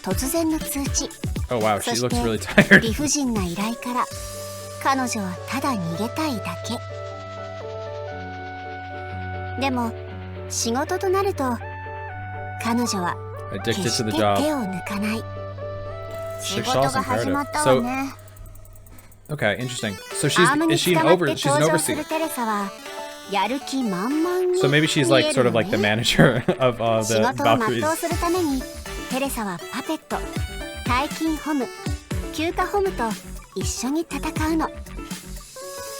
突然の通知。Oh wow, she looks really そ tired. して理不尽な依頼から彼女はただ逃げたいだけ。でも仕事となると彼女は決して手を抜かない。仕事が始まったわね。Okay, interesting. So she's an overseer. So maybe she's like sort of like the manager of the Valkyries. するためにテレサはパペット、大金ホム、休暇ホムと一緒に戦うの。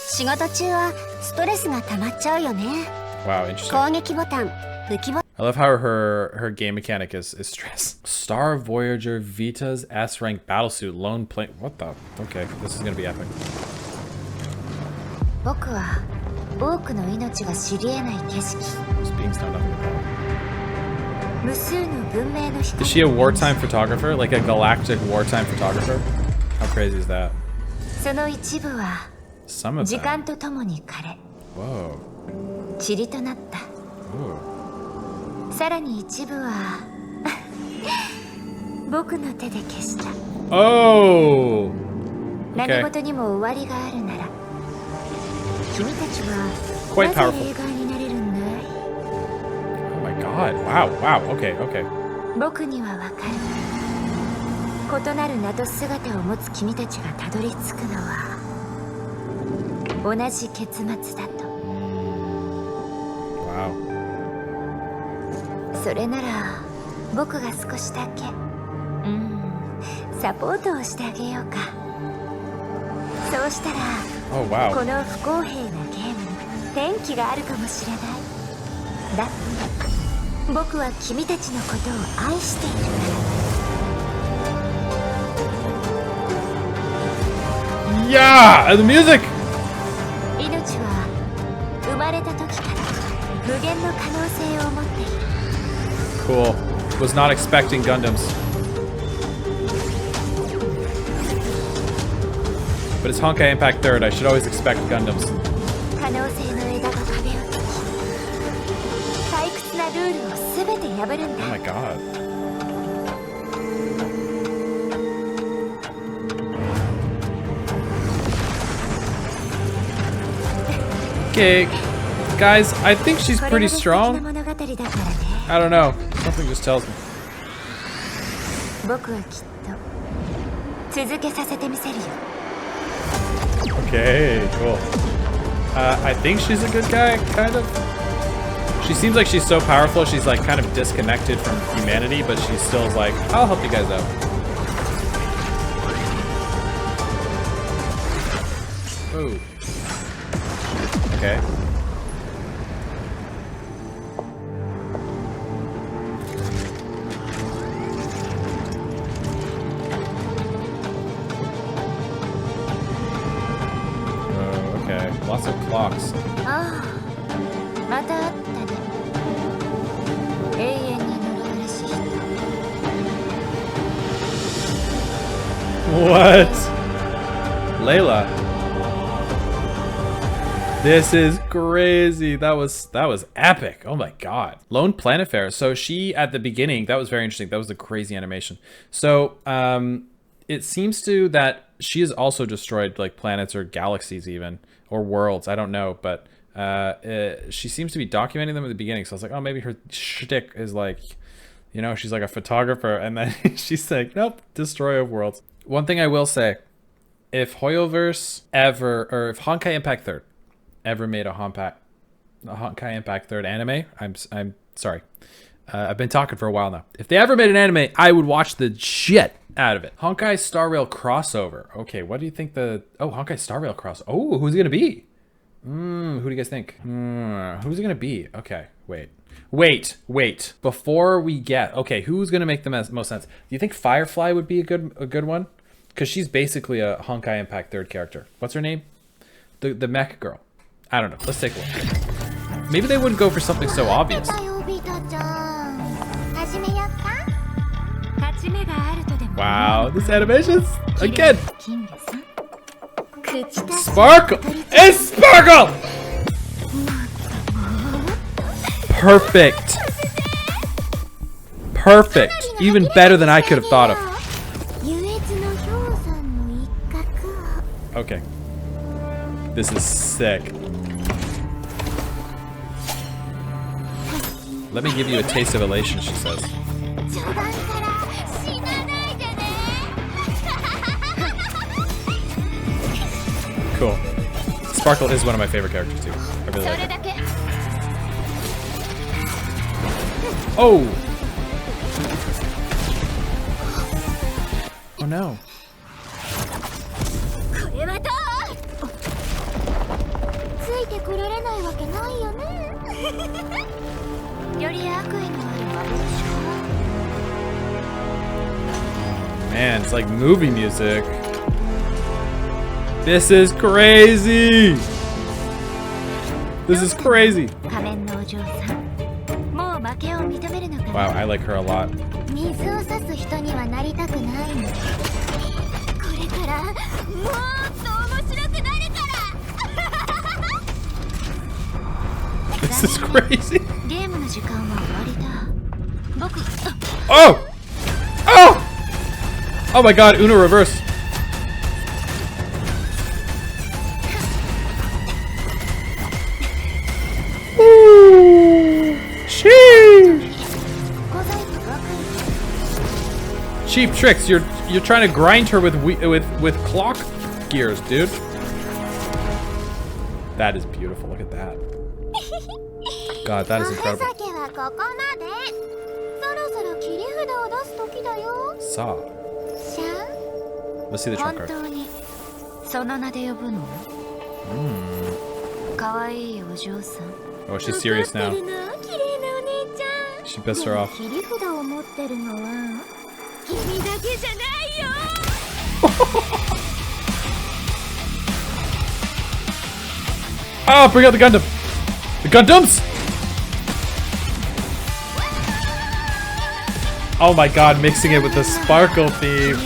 仕事中はストレスが溜まっちゃうよね。Wow, interesting. 攻撃ボタン、武器ボタン。I love how her game mechanic is stress. Star Voyager Vita's S rank battlesuit lone plane. What the? Okay, this is gonna be epic. 僕は多くの命が知り得ない景色。無数の文明の人。Is she a wartime photographer? Like a galactic wartime photographer? How crazy is that? その一部は時間とともに枯れ、塵となった。さらに一部は僕の手で消した。Oh. 何事にも終わりがあるなら、君たちは Quite な powerful. ぜ映画になれるんだい？ Oh my god. Wow. Okay. 僕にはわかる。異なる名と姿を持つ君たちがたどり着くのは同じ結末だと。Wow. それなら僕が少しだけサポートをしてあげようか。そうしたら、Oh, wow. この不公平なゲームに転機があるかもしれない。だって僕は君たちのことを愛しているから。Yeah, the music. 命は生まれた時から無限の可能性を持っている。Cool. Was not expecting Gundams. But it's Honkai Impact 3rd. I should always expect Gundams. 可能性の枝が壁を解き、退屈なルールを全て破るんだ。Oh my god. Okay, guys, I think she's pretty strong. I don't know. Something just tells me. 僕はきっと続けさせてみせるよ。Okay, cool. I think she's a good guy, kind of. She seems like she's so powerful, she's like kind of disconnected from humanity, but she's still like, I'll help you guys out. Ooh. Okay. Okay, lots of clocks. What? Layla. This is crazy. That was epic. Oh my god. Lone Planet Fair. So she at the beginning, that was very interesting. That was a crazy animation. So it seems to that she has also destroyed like planets or galaxies even, or worlds. I don't know, but she seems to be documenting them at the beginning. So I was like, oh, maybe her shtick is like, you know, she's like a photographer, and then she's like, nope, destroy of worlds. One thing I will say, if Hoyoverse ever, or if Honkai Impact 3rd ever made a Honkai Impact 3rd anime, I'm sorry. I've been talking for a while now. If they ever made an anime, I would watch the shit out of it. Honkai Star Rail crossover. Okay, what do you think Honkai Star Rail cross? Oh, who's it gonna be? Who do you guys think? Who's it gonna be? Okay, wait. Before we get, okay, who's gonna make the most sense? Do you think Firefly would be a good one? Because she's basically a Honkai Impact 3rd character. What's her name? The mech girl. I don't know. Let's take a look. Maybe they wouldn't go for something so obvious. Wow, this animation's again. Sparkle! It's Sparkle! Perfect. Perfect. Even better than I could have thought of. Okay. This is sick. Let me give you a taste of elation, she says. Cool. Sparkle is one of my favorite characters too. I really like it. Oh! Oh no. Man, it's like movie music. This is crazy! This is crazy! Wow, I like her a lot. This is crazy! Oh! Oh! Oh my god, Uno reverse! Cheap tricks. You're trying to grind her with clock gears, dude. That is beautiful. Look at that. God, that is incredible. Saw. Let's see the trump card. Oh, she's serious now. She pissed her off. Oh, bring out the Gundam! The Gundams! Oh my god, mixing it with the Sparkle theme.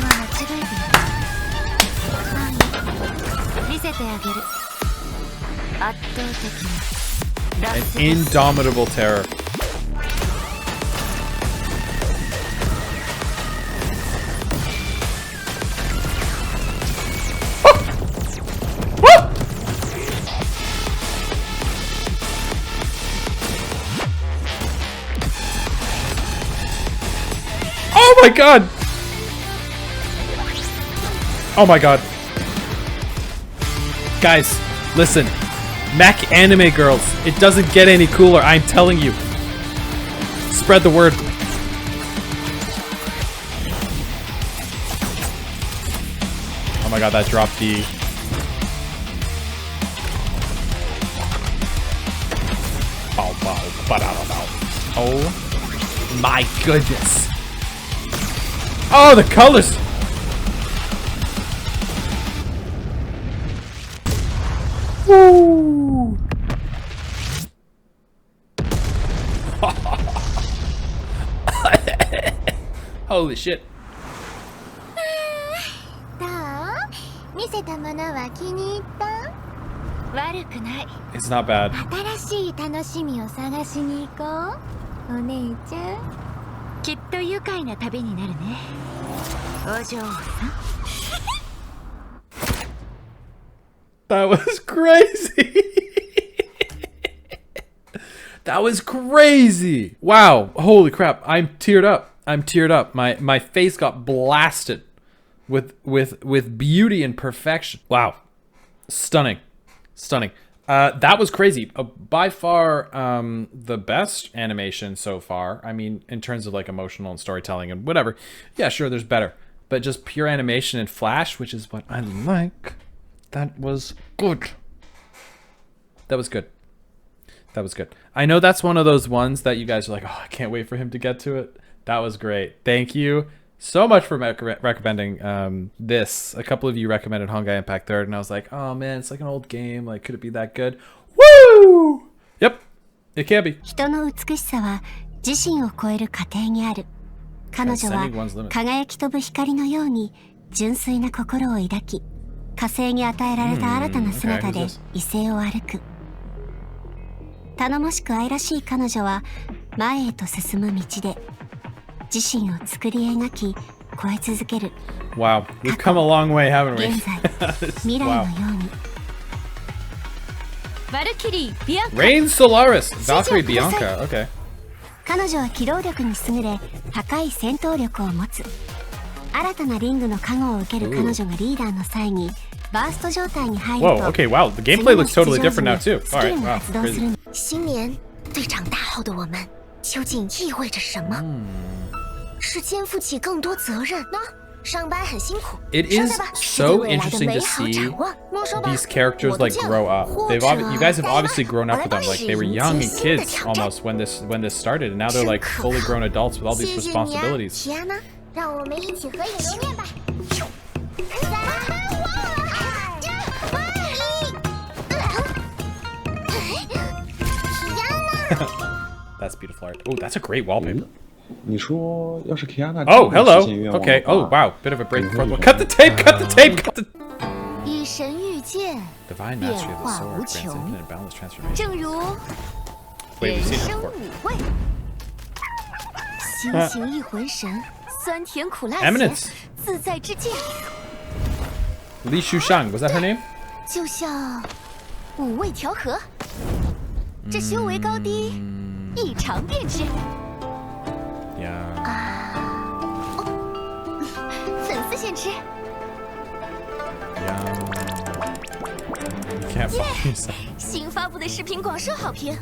An indomitable terror. Oh my god! Oh my god. Guys, listen. Mech anime girls. It doesn't get any cooler, I'm telling you. Spread the word. Oh my god, that dropped D. Oh my goodness. Oh, the colors. Woo. Holy shit. どう？見せたものは気に入った？悪くない。It's not bad. 新しい楽しみを探しに行こう。お姉ちゃん。きっと愉快な旅になるね。お嬢さん。That was crazy. That was crazy. Wow. Holy crap. I'm teared up. I'm teared up. My face got blasted with beauty and perfection. Wow. Stunning. Stunning. That was crazy. By far the best animation so far. I mean, in terms of like emotional and storytelling and whatever. Yeah, sure, there's better. But just pure animation and flash, which is what I like. That was good. That was good. That was good. I know that's one of those ones that you guys are like, oh, I can't wait for him to get to it. That was great. Thank you so much for recommending this. A couple of you recommended Honkai Impact 3rd, and I was like, oh man, it's like an old game. Like, could it be that good? Woo! Yep, it can be. 人の美しさは自身を超える過程にある。彼女は輝き飛ぶ光のように純粋な心を抱き、火星に与えられた新たな姿で異星を歩く。頼もしく愛らしい彼女は前へと進む道で自身を作り描き超え続ける。Wow, we've come a long way, haven't we? 現在、未来のように。バルキリー、ビアンカ。Rain Solaris, Valkyrie Bianca. Okay. 彼女は機動力に優れ、高い戦闘力を持つ。新たなリングの加護を受ける彼女がリーダーの際にバースト状態に入ると。Whoa, okay, wow, the gameplay looks totally different now too. All right, wow, crazy. 新年，对长大后的我们究竟意味着什么？是肩负起更多责任呢？上班很辛苦。It is so interesting to see these characters like grow up. You guys have obviously grown up with them. Like they were young and kids almost when this started, and now they're like fully grown adults with all these responsibilities. 让我们一起合影留念吧。That's beautiful art. Oh, that's a great wallpaper. 你说要是 Kiana Oh, hello. Okay. Oh, wow. Bit of a break for the Cut the tape. Cut the tape. Cut the. 以神御剑， Divine mastery of the sword grants infinite balance transformation. 正如 Wait, 人 we've seen 生 it 五 before. 味，心形一魂神，酸甜苦辣咸， Eminence. 自在之剑， Li Shushang, was that her name? 就像五味调和，这修为高低，一尝便知。 Yeah. 粉丝先吃。 Yeah. You can't follow yourself. 新发布的视频广受好评。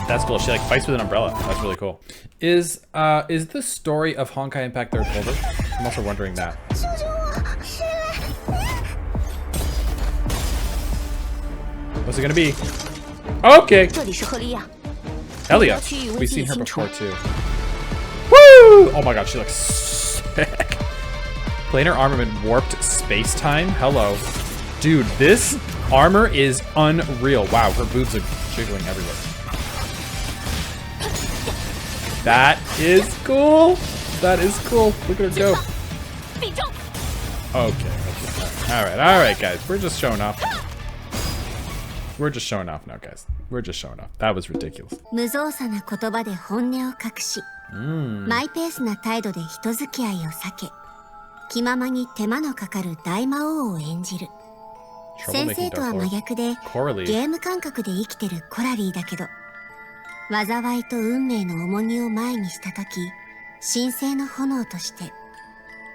That's cool. She like fights with an umbrella. That's really cool. Is the story of Honkai Impact 3rd over? I'm also wondering that. What's it gonna be? Okay. 这里是赫利亚。 Elia. We've seen her before too. Woo! Oh my god, she looks sick. Planar armament warped space time. Hello, dude. This armor is unreal. Wow, her boobs are jiggling everywhere. That is cool. That is cool. Look at her go. Okay. All right, guys. We're just showing off. We're just showing off now, guys. We're just showing off. That was ridiculous. 無造作な言葉で本音を隠し、マイペースな態度で人付き合いを避け、気ままに手間のかかる大魔王を演じる。先生とは真逆で、ゲーム感覚で生きてるコラリーだけど、災いと運命の重荷を前にしたとき、神聖の炎として、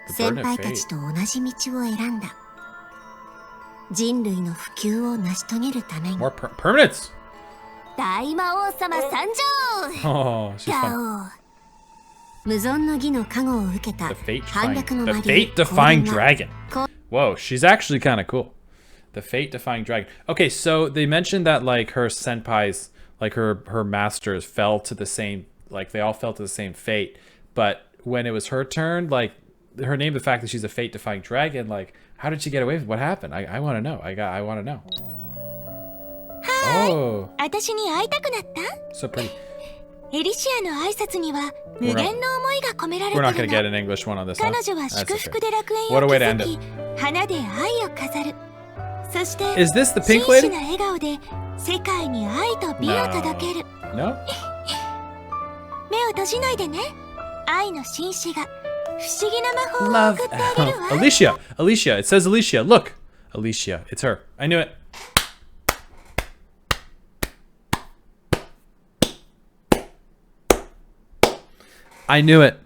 先輩たちと同じ道を選んだ。人類の普及を成し遂げるために More permanents! 大魔王様参上 Oh, she's fun. 無存の儀の加護を受けた The 反逆の fate-defying dragon. Whoa, she's actually kind of cool. The fate-defying dragon. Okay, so they mentioned that like her senpais, like her masters fell to the same, like they all fell to the same fate. But when it was her turn, like her name, the fact that she's a fate-defying dragon, like how did she get away with it? What happened? I want to know. I want to know. Oh. 私に会いたくなった So pretty. エリシアの挨拶には無限の思いが込められて We're い not going to る get の an English one on this one. 彼女は祝福で That's 楽園 okay. What a を way to end 築 it. き花で愛を飾るそして Is this the 真 pink 摯 lady? な笑顔で世界に愛と美を届ける No? 目を閉じないでね愛の紳士が不思議な魔法を Love. 送ってあげるわ Alicia. Alicia. It says Alicia. Look. Alicia. It's her. I knew it. I knew it.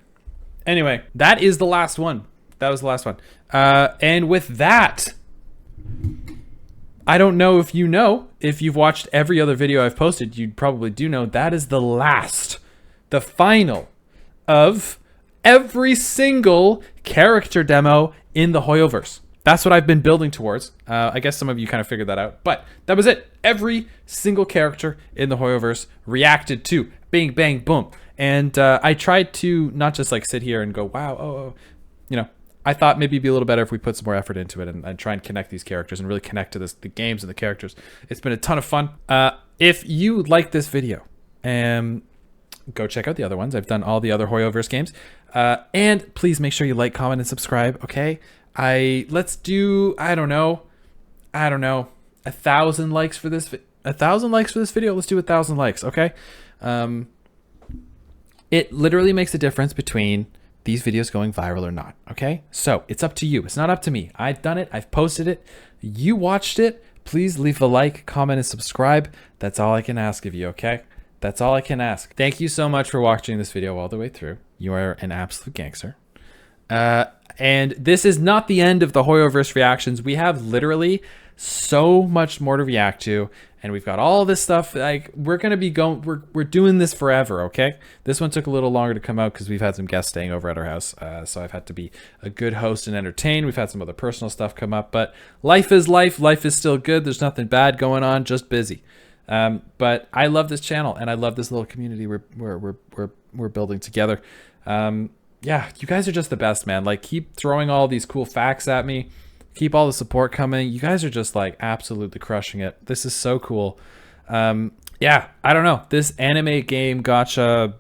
Anyway, that is the last one. That was the last one. And with that, I don't know if you know, if you've watched every other video I've posted, you probably do know that is the last, the final of every single character demo in the Hoyoverse. That's what I've been building towards. I guess some of you kind of figured that out, but that was it. Every single character in the Hoyoverse reacted to. Bing, bang, boom. And I tried to not just like sit here and go, wow, oh, you know, I thought maybe it'd be a little better if we put some more effort into it and try and connect these characters and really connect to the games and the characters. It's been a ton of fun. If you like this video, go check out the other ones. I've done all the other Hoyoverse games. And please make sure you like, comment, and subscribe, okay? Let's do, I don't know, 1,000 likes for this 1,000 likes for this video. Let's do 1,000 likes, okay? It literally makes a difference between these videos going viral or not, okay? So it's up to you. It's not up to me. I've done it. I've posted it. You watched it. Please leave a like, comment, and subscribe. That's all I can ask of you, okay? That's all I can ask. Thank you so much for watching this video all the way through. You are an absolute gangster. And this is not the end of the Hoyoverse reactions. We have literally so much more to react to, and we've got all this stuff. Like we're gonna be going, we're doing this forever, okay? This one took a little longer to come out because we've had some guests staying over at our house, so I've had to be a good host and entertain. We've had some other personal stuff come up, but life is life. Life is still good. There's nothing bad going on, just busy. But I love this channel, and I love this little community we're building together. Yeah, you guys are just the best, man. Like, keep throwing all these cool facts at me. Keep all the support coming. You guys are just like absolutely crushing it. This is so cool. Yeah, I don't know. This anime game gacha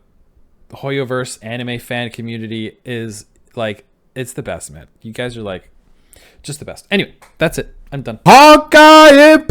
Hoyoverse anime fan community is like, it's the best, man. You guys are like just the best. Anyway, that's it. I'm done. HONKAI